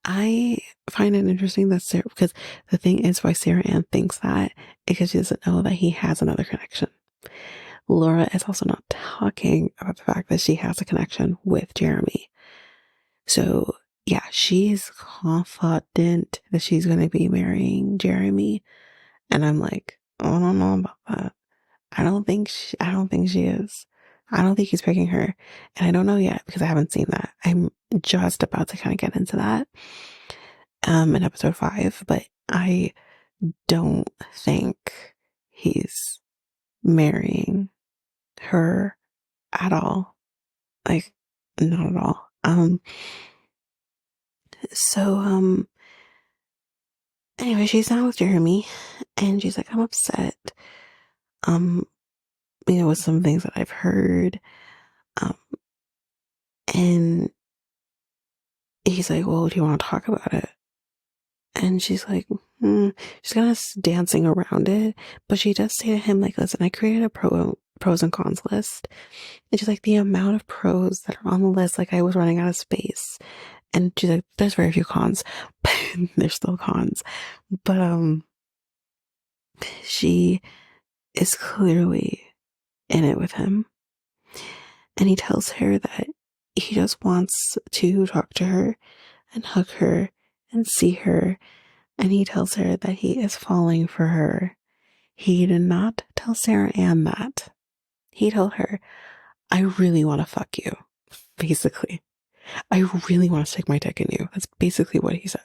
I find it interesting that Sarah, because the thing is why Sarah Ann thinks that, because she doesn't know that he has another connection. Laura is also not talking about the fact that she has a connection with Jeremy. So yeah, she's confident that she's going to be marrying Jeremy. And I'm like, I don't know about that. I don't think she is. I don't think he's picking her. And I don't know yet because I haven't seen that. I'm just about to kind of get into that in episode 5, but I don't think he's marrying her at all. Like, not at all. So anyway, she's not with Jeremy and she's like, I'm upset. With some things that I've heard. And he's like, well, do you want to talk about it? And she's like, she's kind of dancing around it. But she does say to him, like, listen, I created a pros and cons list. And she's like, the amount of pros that are on the list, like I was running out of space. And she's like, there's very few cons, but there's still cons. But she is clearly in it with him. And he tells her that he just wants to talk to her and hug her and see her. And he tells her that he is falling for her. He did not tell Sarah Ann that. He told her, I really want to fuck you, basically. I really want to stick my dick in you. That's basically what he said.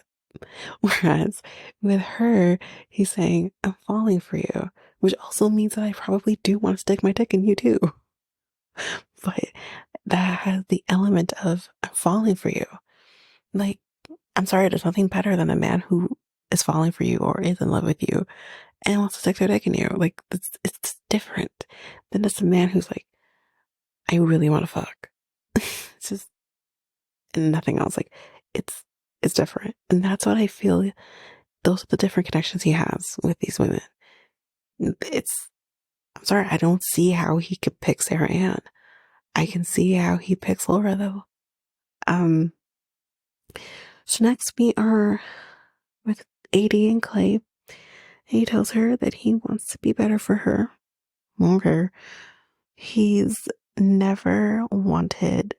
Whereas with her, he's saying, I'm falling for you, which also means that I probably do want to stick my dick in you too. But that has the element of, I'm falling for you. Like, I'm sorry, there's nothing better than a man who is falling for you or is in love with you and wants to stick their dick in you. Like, it's different than just a man who's like, I really want to fuck. It's just nothing else. Like, it's different. And that's what I feel. Those are the different connections he has with these women. I'm sorry, I don't see how he could pick Sarah Ann. I can see how he picks Laura though. So next we are with AD and Clay. He tells her that he wants to be better for her. Okay. He's never wanted,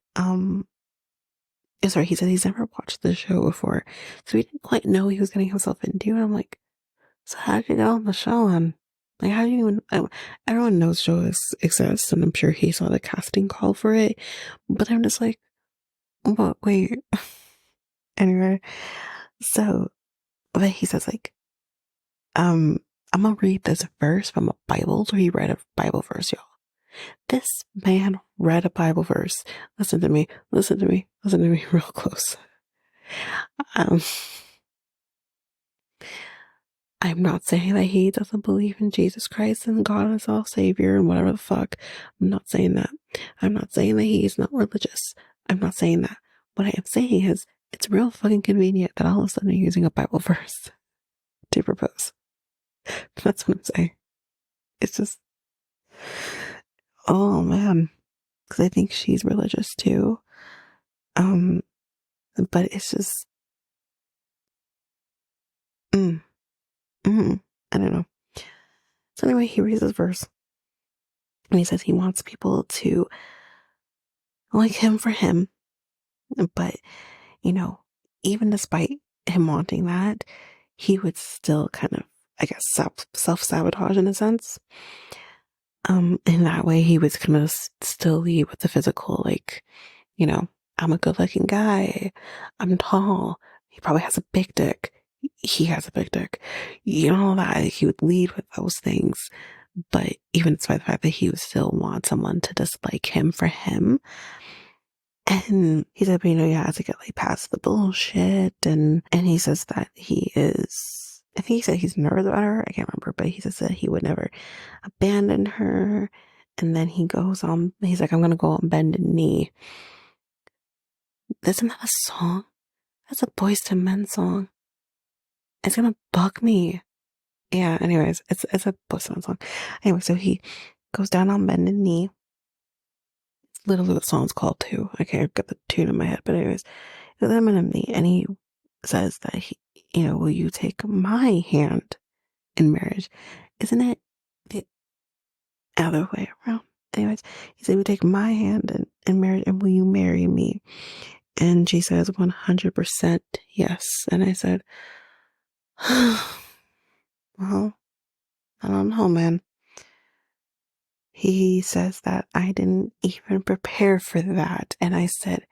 he said he's never watched the show before. So he didn't quite know he was getting himself into. And I'm like, so how did you get on the show then? Like, how do you even, everyone knows shows exist, and I'm sure he saw the casting call for it. But I'm just like, what, wait. Anyway, so, but he says like, I'm gonna read this verse from a Bible. So he read a Bible verse, y'all. This man read a Bible verse. Listen to me real close. I'm not saying that he doesn't believe in Jesus Christ and God as our savior and whatever the fuck. I'm not saying that. I'm not saying that he's not religious. I'm not saying that. What I am saying is it's real fucking convenient that all of a sudden you're using a Bible verse to propose. That's what I'm saying. It's just, oh man. Because I think she's religious too. But it's just, I don't know. So anyway, he reads this verse and he says he wants people to like him for him. But, even despite him wanting that, he would still kind of, I guess, self-sabotage in a sense. In that way, he was kind of still lead with the physical, like, I'm a good-looking guy. I'm tall. He probably has a big dick. He has a big dick. That he would lead with those things. But even despite the fact that he would still want someone to dislike him for him. And he said, but you have to get like past the bullshit. And he says that I think he said he's nervous about her. I can't remember, but he says that he would never abandon her. And then he goes on, he's like, I'm going to go on bended knee. Isn't that a song? That's a Boys to Men song. It's going to bug me. Yeah, anyways, it's a Boys to Men song. Anyway, so he goes down on bended knee. It's literally what the song's called too. I can't get the tune in my head, but anyways, he goes down on bended knee and he says that will you take my hand in marriage? Isn't it the other way around? Anyways, he said, will you take my hand in marriage and will you marry me? And she says 100% yes. And I said, well, I don't know, man. He says that I didn't even prepare for that. And I said,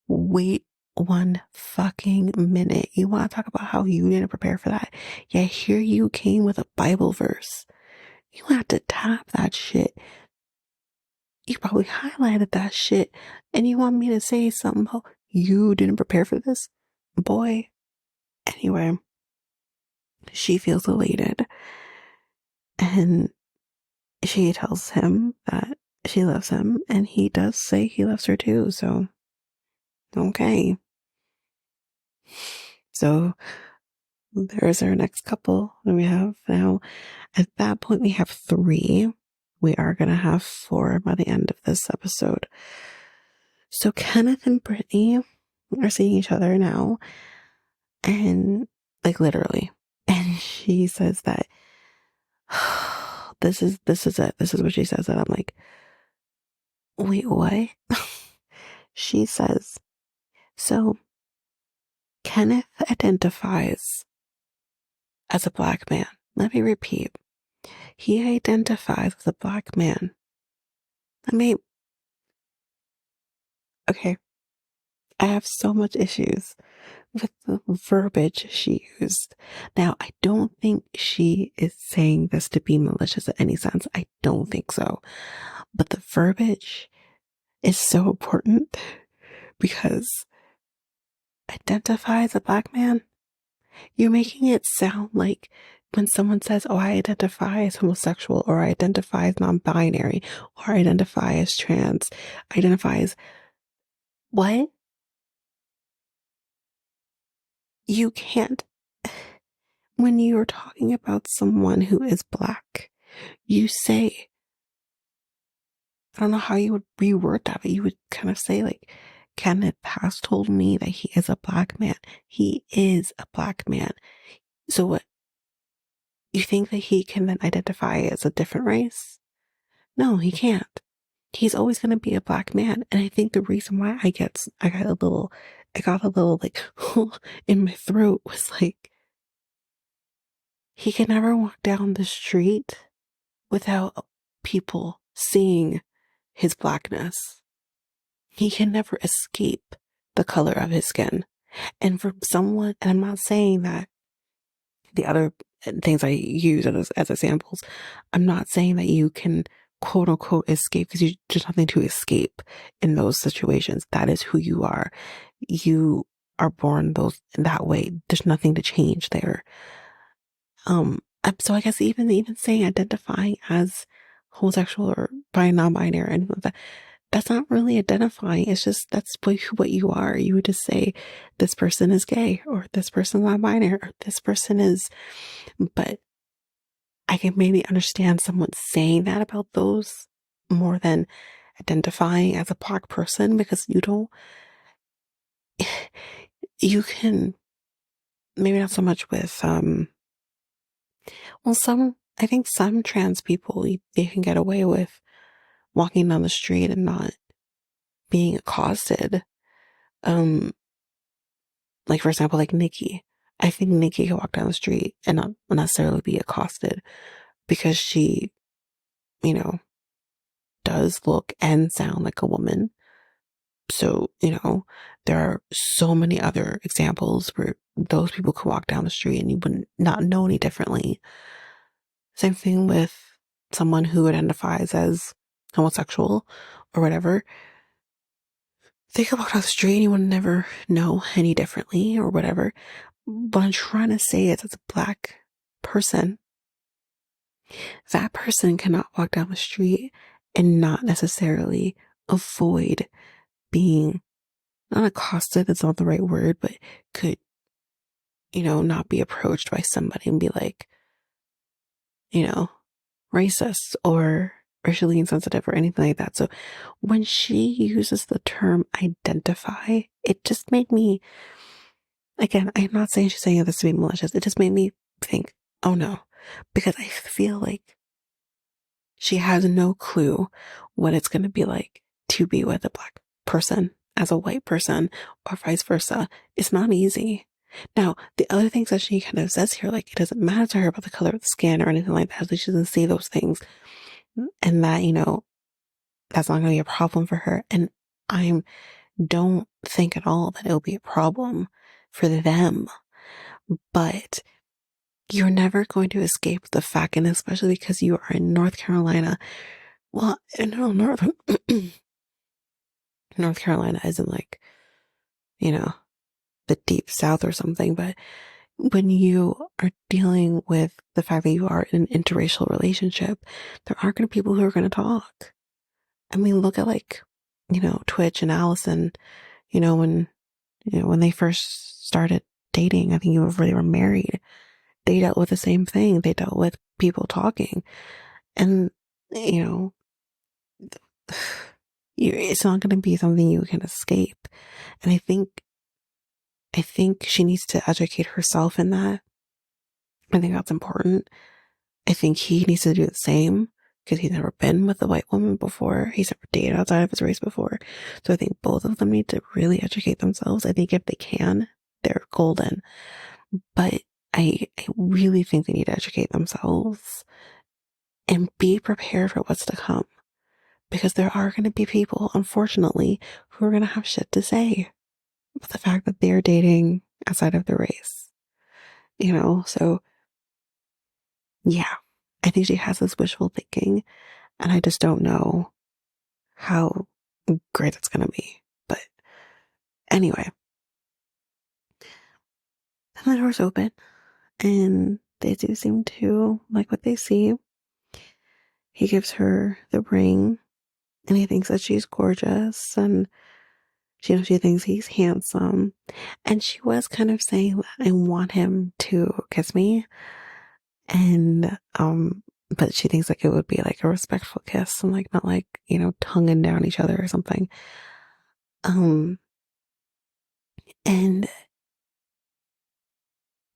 wait one fucking minute. You want to talk about how you didn't prepare for that? Yeah, here you came with a Bible verse. You had to tap that shit. You probably highlighted that shit. And you want me to say something about you didn't prepare for this? Boy. Anyway, she feels elated. And she tells him that she loves him. And he does say he loves her too. So, okay. So, there's our next couple that we have now. At that point, we have 3. We are going to have 4 by the end of this episode. So Kenneth and Brittany are seeing each other now. And like literally. And she says that this is it. This is what she says. And I'm like, wait, what? She says, so Kenneth identifies as a black man. Let me repeat. He identifies as a black man. I mean, okay, I have so much issues with the verbiage she used. Now, I don't think she is saying this to be malicious in any sense. I don't think so. But the verbiage is so important because identify as a black man, you're making it sound like when someone says, oh, I identify as homosexual, or I identify as non-binary, or I identify as trans, identify as what? You can't, when you're talking about someone who is black, you say, I don't know how you would reword that, but you would kind of say like, Kenneth has told me that he is a black man. He is a black man. So what? You think that he can then identify as a different race? No, he can't. He's always going to be a black man. And I think the reason why I got a little like in my throat was like, he can never walk down the street without people seeing his blackness. He can never escape the color of his skin. And for someone, and I'm not saying that the other things I use as examples, I'm not saying that you can quote unquote escape, because there's nothing to escape in those situations. That is who you are. You are born that way. There's nothing to change there. So I guess even saying identifying as homosexual or non-binary or anything like that, that's not really identifying. It's just, that's what you are. You would just say, this person is gay, or this person is non-binary, or this person is, but I can maybe understand someone saying that about those more than identifying as a black person, because you can, maybe not so much with, I think some trans people, they can get away with walking down the street and not being accosted. Like for example, like Nikki. I think Nikki can walk down the street and not necessarily be accosted because she, you know, does look and sound like a woman. So, there are so many other examples where those people could walk down the street and you would not know any differently. Same thing with someone who identifies as homosexual or whatever. They could walk down the street and you would never know any differently or whatever. What I'm trying to say is, as a black person, that person cannot walk down the street and not necessarily avoid being, not accosted, that's not the right word, but could, not be approached by somebody and be like, racist or racially insensitive or anything like that. So when she uses the term identify, it just made me, again, I'm not saying she's saying this to be malicious. It just made me think, oh no, because I feel like she has no clue what it's going to be like to be with a black person as a white person, or vice versa. It's not easy. Now, the other things that she kind of says here, like it doesn't matter to her about the color of the skin or anything like that. She doesn't say those things. And that, that's not going to be a problem for her. And I don't think at all that it'll be a problem for them. But you're never going to escape the fact, and especially because you are in North Carolina. Well, no, North Carolina isn't like, the deep South or something, but when you are dealing with the fact that you are in an interracial relationship, there are going to be people who are going to talk. I mean, look at like, Twitch and Allison, when they first started dating, I think they were married. They dealt with the same thing. They dealt with people talking, and, it's not going to be something you can escape. And I think she needs to educate herself in that. I think that's important. I think he needs to do the same. because he's never been with a white woman before. He's never dated outside of his race before. So I think both of them need to really educate themselves. I think if they can, they're golden. But I really think they need to educate themselves and be prepared for what's to come. Because there are going to be people, unfortunately, who are going to have shit to say about the fact that they're dating outside of the race. You know, so yeah, I think she has this wishful thinking, and I just don't know how great it's going to be. But anyway, then the doors open, and they do seem to like what they see. He gives her the ring, and he thinks that she's gorgeous, and she thinks he's handsome. And she was kind of saying that I want him to kiss me. And, but she thinks like it would be like a respectful kiss and like not like, tonguing down each other or something. And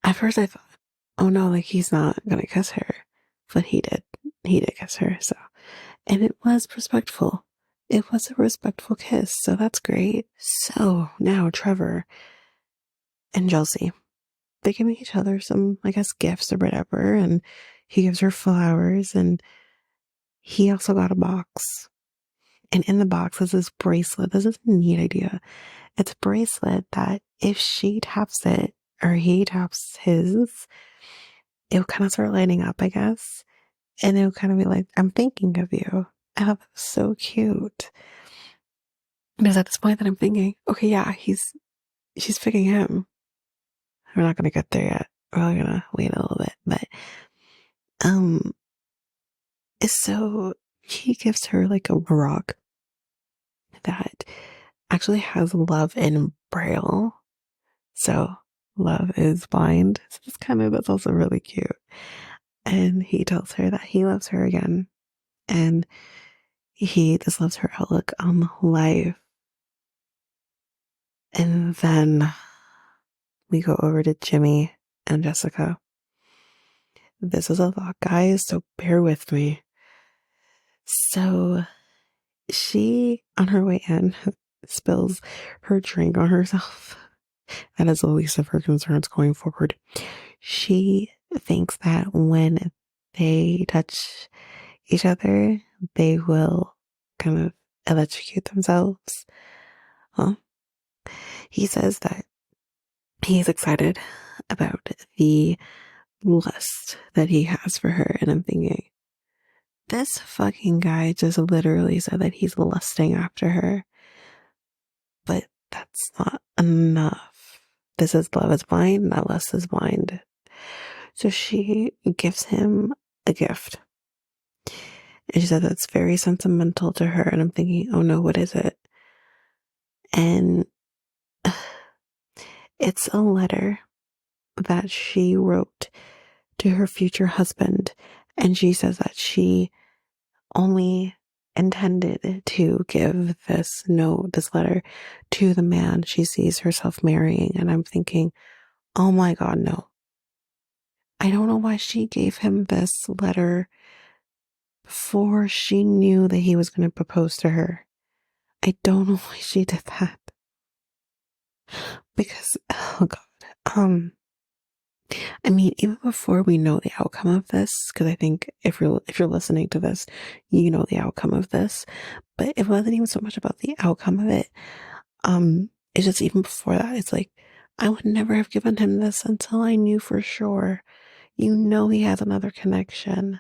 at first I thought, oh no, like he's not gonna kiss her. But he did. He did kiss her, so. And it was respectful. It was a respectful kiss, so that's great. So now Trevor and Chelsea, they give each other some, I guess, gifts or whatever, and he gives her flowers, and he also got a box. And in the box is this bracelet. This is a neat idea. It's a bracelet that if she taps it or he taps his, it'll kind of start lighting up, I guess. And it'll kind of be like, I'm thinking of you. I thought that was so cute. And it's at this point that I'm thinking, okay, yeah, she's picking him. We're not going to get there yet. We're going to wait a little bit. But, so he gives her like a rock that actually has love in Braille. So love is blind. So that's also really cute. And he tells her that he loves her again. And he just loves her outlook on life. And then we go over to Jimmy and Jessica. This is a lot, guys, so bear with me. So she, on her way in, spills her drink on herself. That is the least of her concerns going forward. She thinks that when they touch each other, they will kind of electrocute themselves. Huh? He says that he's excited about the lust that he has for her. And I'm thinking, this fucking guy just literally said that he's lusting after her. But that's not enough. This is love is blind, not lust is blind. So she gives him a gift. And she said that's very sentimental to her. And I'm thinking, oh no, what is it? And it's a letter that she wrote to her future husband. And she says that she only intended to give this letter to the man she sees herself marrying. And I'm thinking, oh my God, no. I don't know why she gave him this letter before she knew that he was going to propose to her. I don't know why she did that. Because, oh God, I mean, even before we know the outcome of this, because I think if you're listening to this, you know the outcome of this. But it wasn't even so much about the outcome of it. It's just even before that, it's like, I would never have given him this until I knew for sure. You know he has another connection.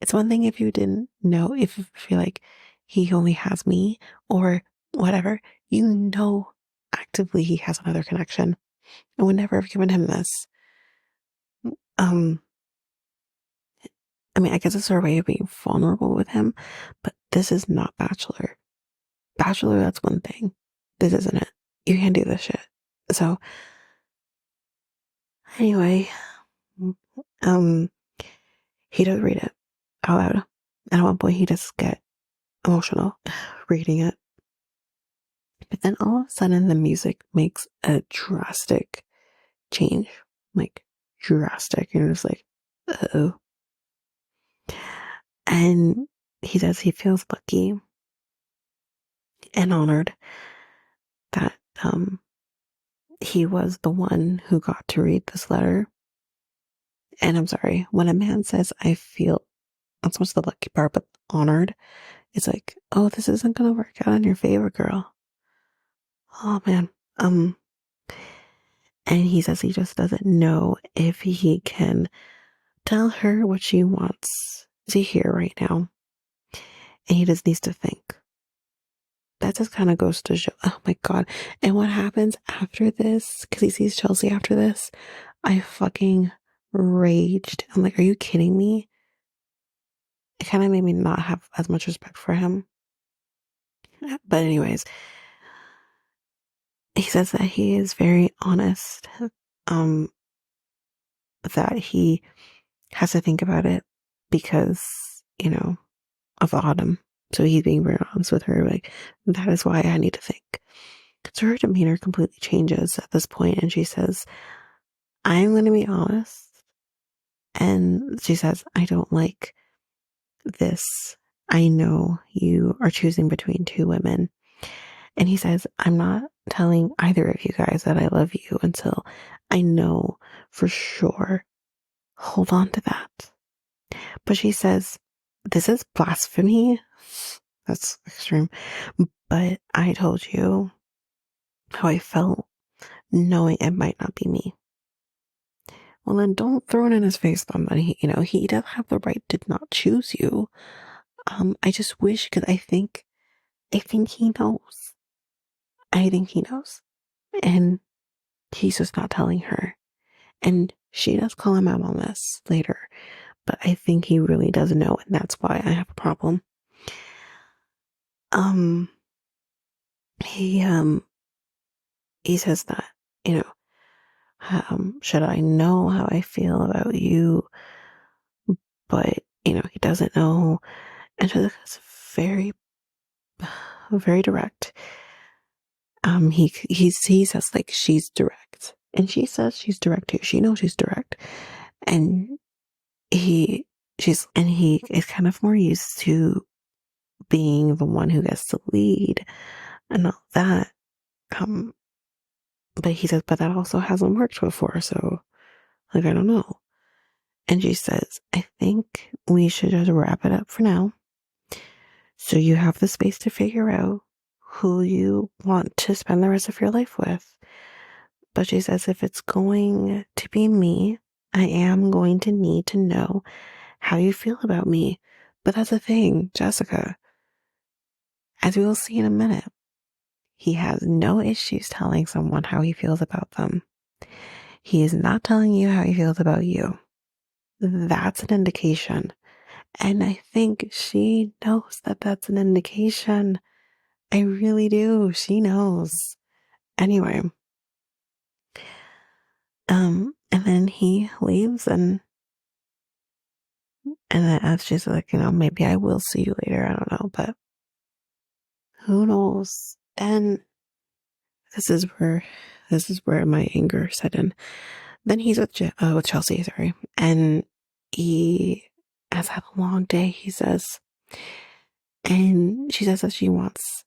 It's one thing if you didn't know, if you feel like he only has me or whatever, you know actively he has another connection. I would never have given him this. I mean, I guess it's her way of being vulnerable with him, but this is not Bachelor. Bachelor, that's one thing. This isn't it. You can't do this shit. So, anyway, he does read it out loud. And at one point, he does get emotional reading it. But then all of a sudden, the music makes a drastic change. Like, drastic. And you're just like, uh-oh. And he says he feels lucky and honored that he was the one who got to read this letter. And I'm sorry, when a man says, I feel, not so much the lucky part, but honored, it's like, oh, this isn't going to work out in your favor, girl. Oh, man. And he says he just doesn't know if he can tell her what she wants to hear right now. And he just needs to think. That just kind of goes to show, oh my God. And what happens after this, because he sees Chelsea after this, I fucking raged. I'm like, are you kidding me? It kind of made me not have as much respect for him. But anyways, he says that he is very honest, that he has to think about it because, of Autumn. So he's being very honest with her, like, that is why I need to think. So her demeanor completely changes at this point, and she says, I'm going to be honest. And she says, I don't like this. I know you are choosing between two women. And he says, I'm not telling either of you guys that I love you until I know for sure. Hold on to that. But she says, this is blasphemy. That's extreme. But I told you how I felt knowing it might not be me. Well, then don't throw it in his face then that he does have the right to not choose you. I just wish, because I think he knows. I think he knows. And he's just not telling her. And she does call him out on this later. But I think he really does know, and that's why I have a problem. He says that, should I know how I feel about you? But, he doesn't know. And Jessica's very, very direct. He says like she's direct, and she says she's direct too. She knows she's direct, and he is kind of more used to being the one who gets to lead and all that. But he says, but that also hasn't worked before, so like I don't know. And she says, I think we should just wrap it up for now, so you have the space to figure out who you want to spend the rest of your life with. But she says, if it's going to be me, I am going to need to know how you feel about me. But that's the thing, Jessica. As we will see in a minute, he has no issues telling someone how he feels about them. He is not telling you how he feels about you. That's an indication. And I think she knows that that's an indication. I really do. She knows. Anyway. And then he leaves, and then as she's like, maybe I will see you later. I don't know, but who knows? And this is where my anger set in. Then he's with Chelsea, sorry, and he has had a long day. He says, and she says that she wants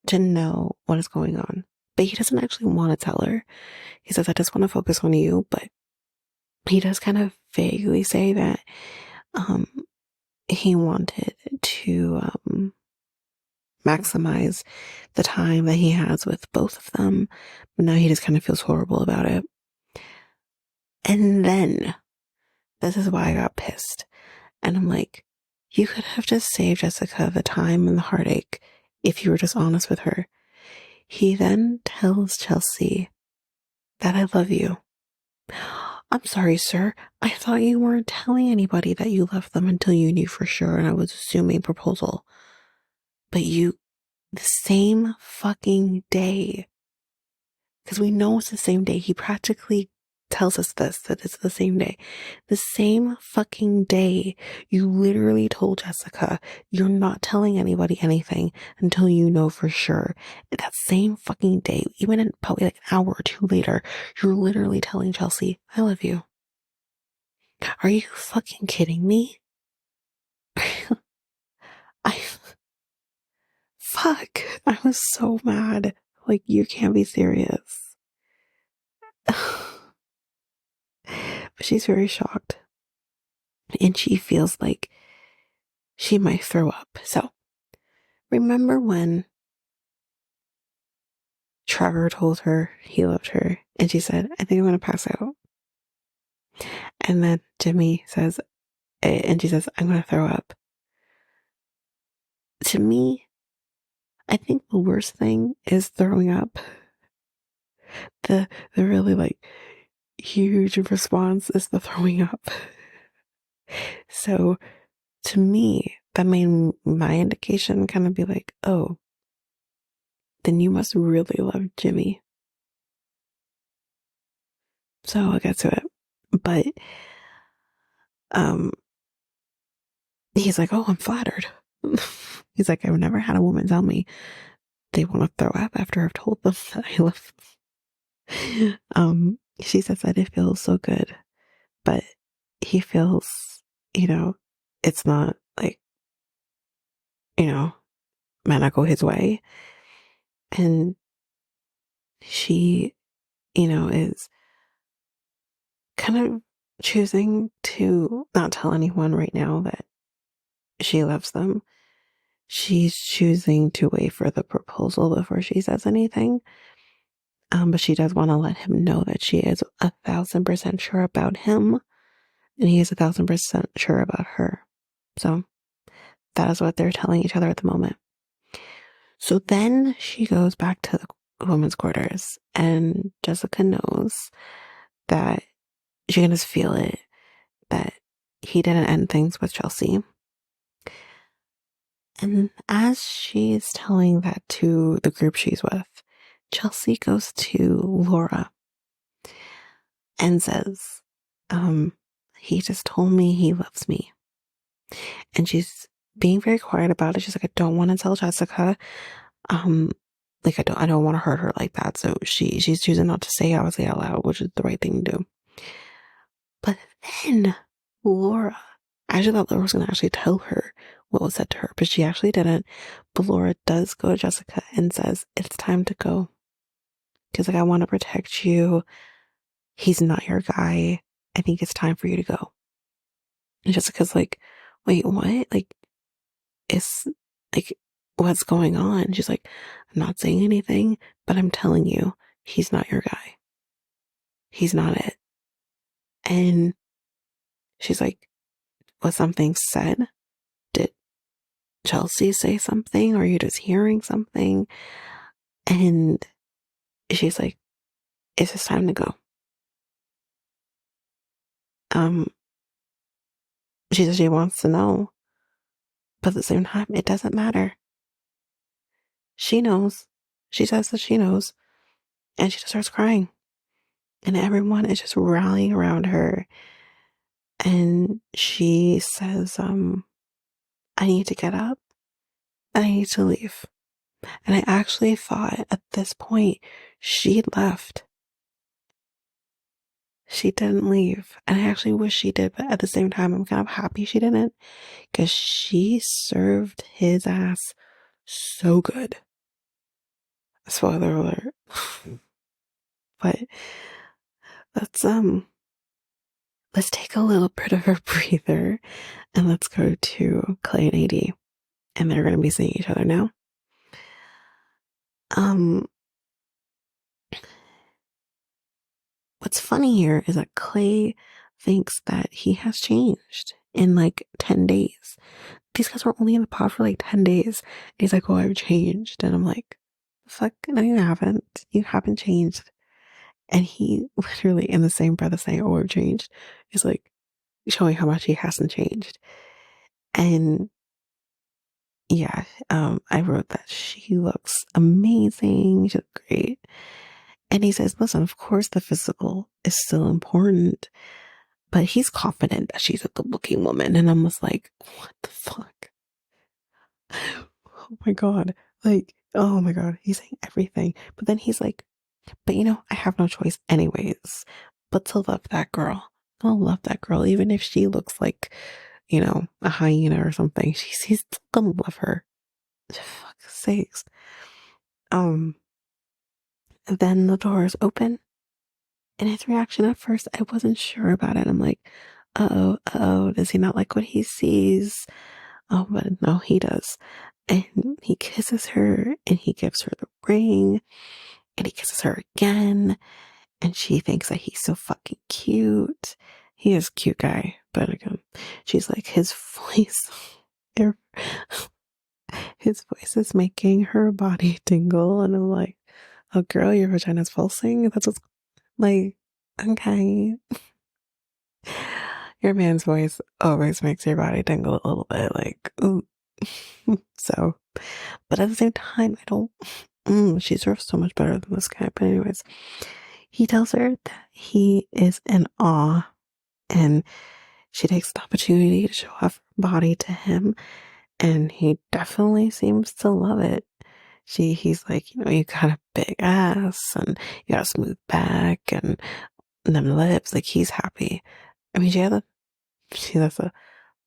to know what is going on, but he doesn't actually want to tell her. He says, I just want to focus on you, but he does kind of vaguely say that he wanted to maximize the time that he has with both of them, but now he just kind of feels horrible about it. And then, this is why I got pissed. And I'm like, you could have just saved Jessica the time and the heartache if you were just honest with her. He then tells Chelsea that I love you. I'm sorry, sir. I thought you weren't telling anybody that you loved them until you knew for sure, and I was assuming proposal. But the same fucking day, because we know it's the same day. He practically tells us that it's the same day. The same fucking day, you literally told Jessica you're not telling anybody anything until you know for sure. That same fucking day, even in probably like an hour or two later, you're literally telling Chelsea, I love you. Are you fucking kidding me? I, fuck, I was so mad. Like, you can't be serious. But she's very shocked. And she feels like she might throw up. So, remember when Trevor told her he loved her and she said, I think I'm going to pass out. And then Jimmy says, and she says, I'm going to throw up. To me, I think the worst thing is throwing up. The really like huge response is the throwing up. So to me, that made my indication kind of be like, oh, then you must really love Jimmy. So I'll get to it. But he's like, oh, I'm flattered. He's like, I've never had a woman tell me they want to throw up after I've told them that I love them. She says that it feels so good, but he feels, it's not like, might not go his way. And she, is kind of choosing to not tell anyone right now that she loves them. She's choosing to wait for the proposal before she says anything. But she does want to let him know that she is 1,000% sure about him, and he is 1,000% sure about her. So that is what they're telling each other at the moment. So then she goes back to the women's quarters, and Jessica knows that she can just feel it, that he didn't end things with Chelsea. And as she's telling that to the group she's with, Chelsea goes to Laura and says, he just told me he loves me. And she's being very quiet about it. She's like, I don't want to tell Jessica. Like I don't want to hurt her like that. So she's choosing not to say obviously out loud, which is the right thing to do. But then Laura, I actually thought Laura was gonna actually tell her what was said to her, but she actually didn't. But Laura does go to Jessica and says, it's time to go. She's like, I want to protect you. He's not your guy. I think it's time for you to go. And Jessica's like, wait, what? Like, it's like, what's going on? She's like, I'm not saying anything, but I'm telling you, he's not your guy. He's not it. And she's like, was something said? Did Chelsea say something? Or are you just hearing something? And she's like, it's just time to go. She says she wants to know, but at the same time, it doesn't matter. She knows. She says that she knows. And she just starts crying. And everyone is just rallying around her. And she says, I need to get up. I need to leave. And I actually thought at this point she left. She didn't leave. And I actually wish she did, but at the same time, I'm kind of happy she didn't, because she served his ass so good. Spoiler alert. But let's take a little bit of a breather and let's go to Clay and AD. And they're going to be seeing each other now. What's funny here is that Clay thinks that he has changed in like 10 days. These guys were only in the pod for like 10 days. And he's like, oh, I've changed. And I'm like, fuck, no, you haven't. You haven't changed. And he literally in the same breath as saying, oh, I've changed, is like showing how much he hasn't changed. And yeah, I wrote that she looks amazing. She looks great. And he says, listen, of course the physical is still important, but he's confident that she's a good looking woman. And I'm just like, what the fuck? Oh my God. Like, oh my God. He's saying everything. But then he's like, but I have no choice anyways, but to love that girl. I'll love that girl, even if she looks like you know, a hyena or something. He's gonna love her. For fuck's sakes. Then the doors open, and his reaction at first, I wasn't sure about it. I'm like, uh-oh, does he not like what he sees? Oh, but no, he does. And he kisses her, and he gives her the ring, and he kisses her again, and she thinks that he's so fucking cute. He is a cute guy, but again, she's like, his voice, his voice is making her body tingle, and I'm like, oh girl, your vagina's pulsing? That's what's like, okay. Your man's voice always makes your body tingle a little bit, like, ooh. So, but at the same time, I don't, she deserves so much better than this guy. But anyways, he tells her that he is in awe, and she takes the opportunity to show off her body to him, and he definitely seems to love it. He's like, you know, you got a big ass, and you got a smooth back, and them lips. Like, he's happy. I mean, she has a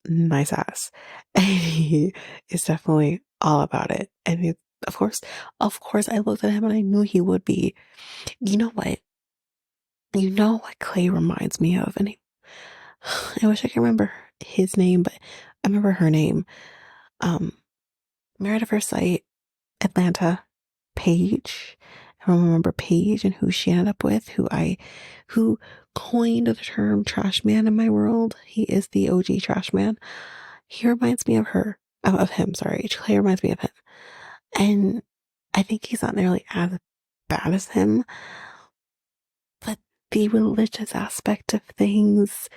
nice ass, and he is definitely all about it. And he, of course, I looked at him and I knew he would be. You know what? You know what Clay reminds me of, and I wish I could remember his name, but I remember her name. Um, Married at First Sight, Atlanta, Paige. I remember Paige and who she ended up with, who coined the term trash man in my world. He is the OG trash man. He reminds me of him, sorry. Clay reminds me of him. And I think he's not nearly as bad as him, but the religious aspect of things,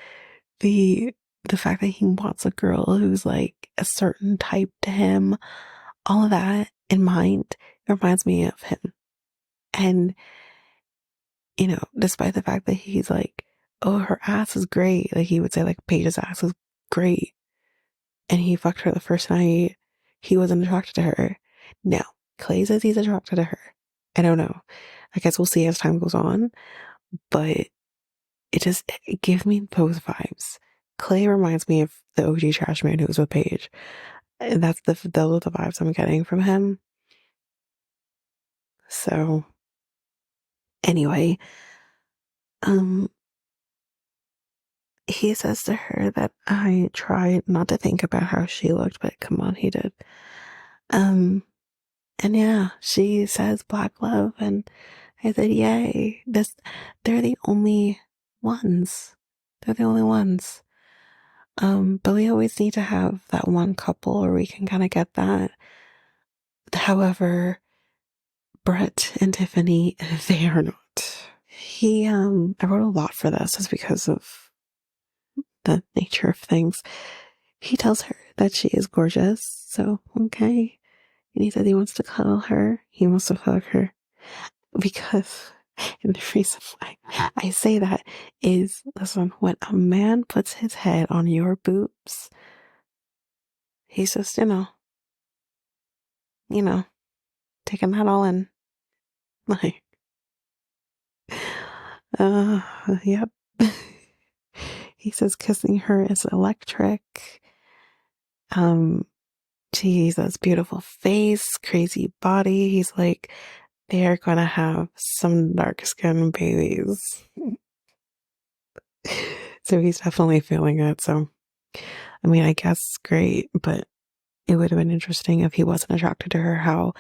the fact that he wants a girl who's like a certain type to him, all of that in mind, it reminds me of him. And, you know, despite the fact that he's like, oh, her ass is great. Like, he would say, like, Paige's ass is great. And he fucked her the first night. He wasn't attracted to her. Now, Clay says he's attracted to her. I don't know. I guess we'll see as time goes on. But it gives me those vibes. Clay reminds me of the OG trash man who was with Paige. And those are the vibes I'm getting from him. So, anyway, he says to her that I tried not to think about how she looked, but come on, he did. And yeah, she says black love, and I said, yay. They're the only ones. They're the only ones. But we always need to have that one couple where we can kind of get that. However, Brett and Tiffany, they are not. I wrote a lot for this just because of the nature of things. He tells her that she is gorgeous, so okay. And he says he wants to cuddle her. He wants to hug her. Because, and the reason why I say that is, listen, when a man puts his head on your boobs, he's just, taking that all in. Like, yep. He says kissing her is electric. She says beautiful face, crazy body. He's like, they are gonna have some dark skinned babies. So he's definitely feeling it. So, I mean, I guess great, but it would have been interesting if he wasn't attracted to her, how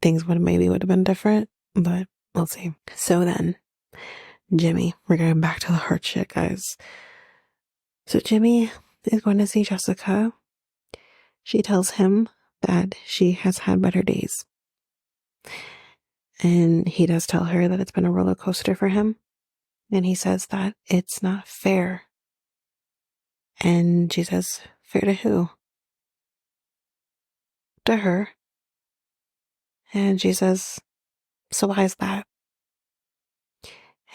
things would have been different, but we'll see. So then, Jimmy, we're going back to the hard shit, guys. So Jimmy is going to see Jessica. She tells him that she has had better days. And he does tell her that it's been a roller coaster for him. And he says that it's not fair. And she says, fair to who? To her. And she says, so why is that?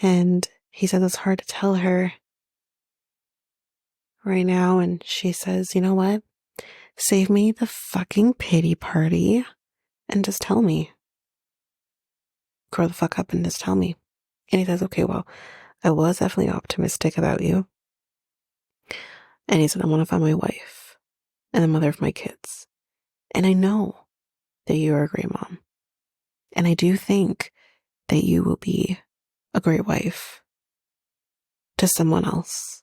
And he says it's hard to tell her right now. And she says, you know what? Save me the fucking pity party and just tell me. Grow the fuck up and just tell me. And he says, okay, well, I was definitely optimistic about you. And he said, I want to find my wife and the mother of my kids. And I know that you are a great mom. And I do think that you will be a great wife to someone else.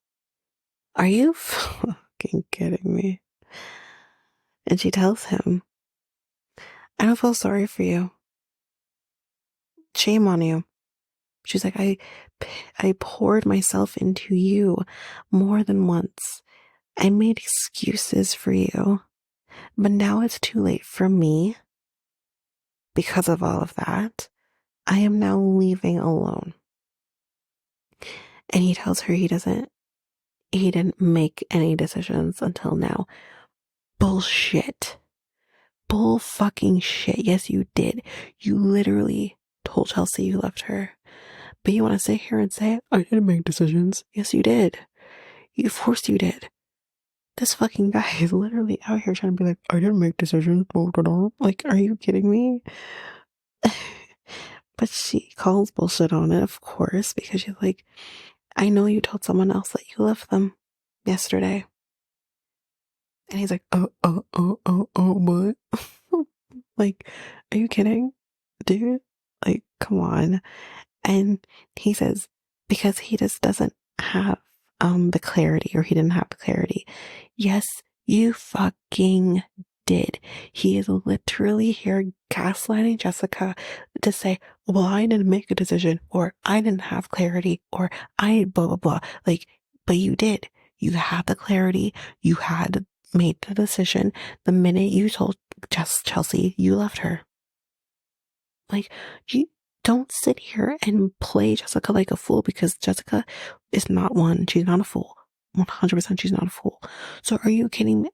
Are you fucking kidding me? And she tells him, I don't feel sorry for you. Shame on you. She's like, I poured myself into you more than once. I made excuses for you, but now it's too late for me. Because of all of that, I am now leaving alone. And he tells her he didn't make any decisions until now. Bullshit. Bull fucking shit. Yes, you did. You literally told Chelsea you loved her. But you want to sit here and say, I didn't make decisions. Yes, you did. Of course you did. This fucking guy is literally out here trying to be like, I didn't make decisions. Like, are you kidding me? But she calls bullshit on it, of course, because she's like, I know you told someone else that you left them yesterday. And he's like, what? Like, are you kidding? Dude, like, come on. And he says, because he just doesn't have the clarity, or he didn't have the clarity. Yes, you fucking did. He is literally here gaslighting Jessica to say, well, I didn't make a decision, or I didn't have clarity, or I blah, blah, blah. Like, but you did. You had the clarity. You had made the decision the minute you told Chelsea you loved her. Like, you don't sit here and play Jessica like a fool, because Jessica is not one. She's not a fool. 100% she's not a fool. So are you kidding me?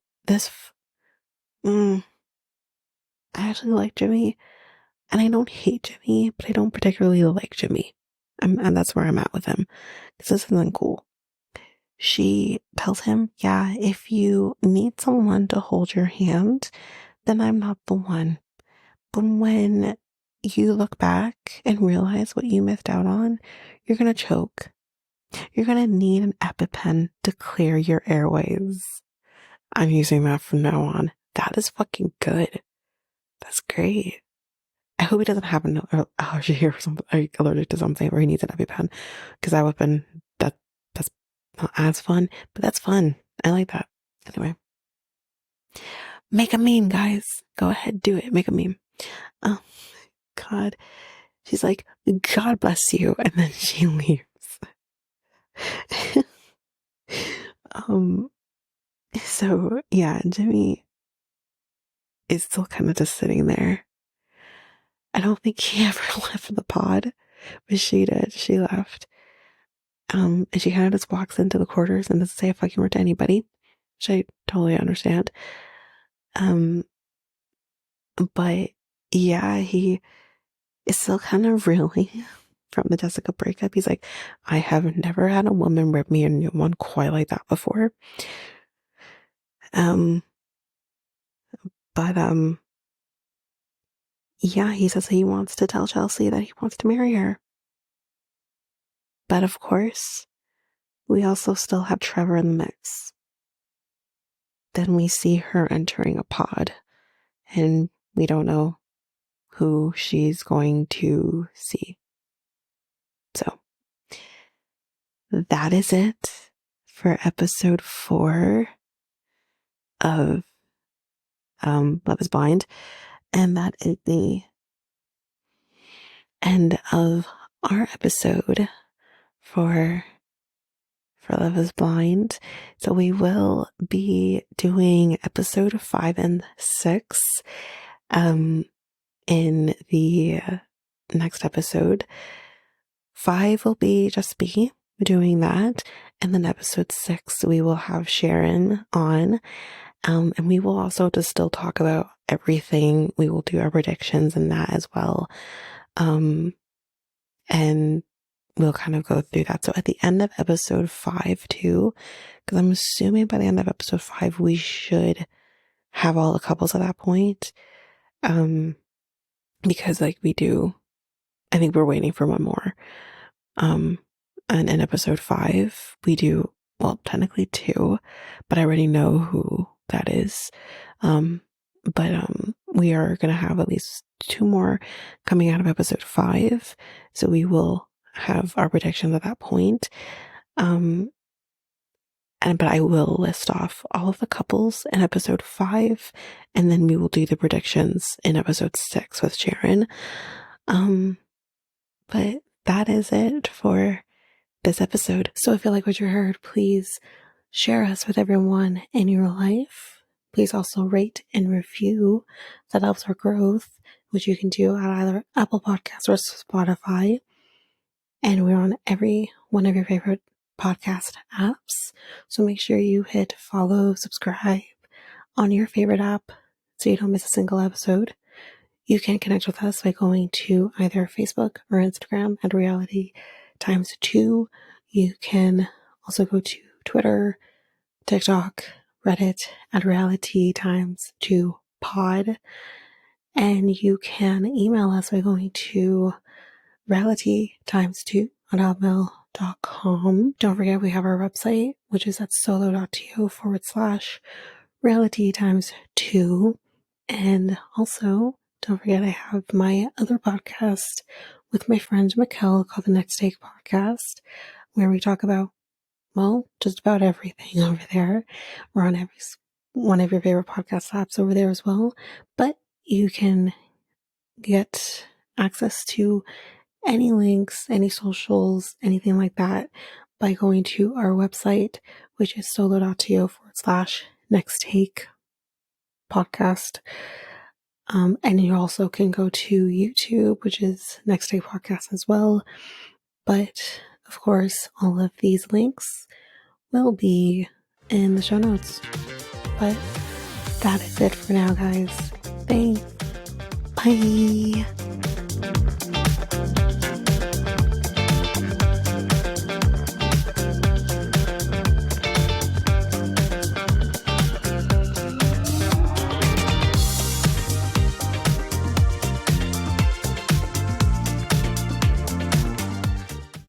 I actually like Jimmy, and I don't hate Jimmy, but I don't particularly like Jimmy. And that's where I'm at with him, because this isn't cool. She tells him, yeah, if you need someone to hold your hand, then I'm not the one. But when you look back and realize what you missed out on, you're going to choke. You're going to need an EpiPen to clear your airways. I'm using that from now on. That is fucking good. That's great. I hope he doesn't have an allergy or something, like allergic to something where he needs an EpiPen, because that would have been, that's not as fun, but that's fun. I like that. Anyway. Make a meme, guys. Go ahead, do it. Make a meme. Oh, God. She's like, God bless you. And then she leaves. So yeah, Jimmy is still kind of just sitting there. I don't think he ever left the pod, but she did. She left. And she kind of just walks into the quarters and doesn't say a fucking word to anybody, which I totally understand. But yeah, he is still kind of reeling from the Jessica breakup. He's like, I have never had a woman rip me a new one quite like that before. But yeah, he says he wants to tell Chelsea that he wants to marry her. But of course, we also still have Trevor in the mix. Then we see her entering a pod, and we don't know who she's going to see. So that is it for episode 4 of Love is Blind. And that is the end of our episode for Love is Blind. So we will be doing episode 5 and 6 in the next episode. 5 will be just me doing that, and then episode 6 we will have Sharon on, and we will also just still talk about everything. We will do our predictions and that as well, and we'll kind of go through that. So at the end of episode 5 too, because I'm assuming by the end of episode 5 we should have all the couples at that point, because like we do, I think we're waiting for one more. And in episode 5 we do well, technically 2, but I already know who that is. But we are going to have at least 2 more coming out of episode 5. So we will have our predictions at that point. But I will list off all of the couples in episode 5, and then we will do the predictions in episode 6 with Sharon. But that is it for this episode. So if you like what you heard, please share us with everyone in your life. Please also rate and review. That helps our growth, which you can do at either Apple Podcasts or Spotify. And we're on every one of your favorite podcast apps. So make sure you hit follow, subscribe on your favorite app so you don't miss a single episode. You can connect with us by going to either Facebook or Instagram at Reality Times 2. You can also go to Twitter, TikTok, Reddit at Reality Times 2 Pod. And you can email us by going to realitytimes2@hotmail.com. Don't forget we have our website, which is at solo.to/reality times 2. And also, don't forget I have my other podcast with my friend Mikkel called the Next Take Podcast, where we talk about, well, just about everything over there. We're on one of your favorite podcast apps over there as well. But you can get access to any links, any socials, anything like that by going to our website, which is solo.to/next take podcast. And you also can go to YouTube, which is Next Take Podcast as well. But of course, all of these links will be in the show notes. But that is it for now, guys. Thanks. Bye.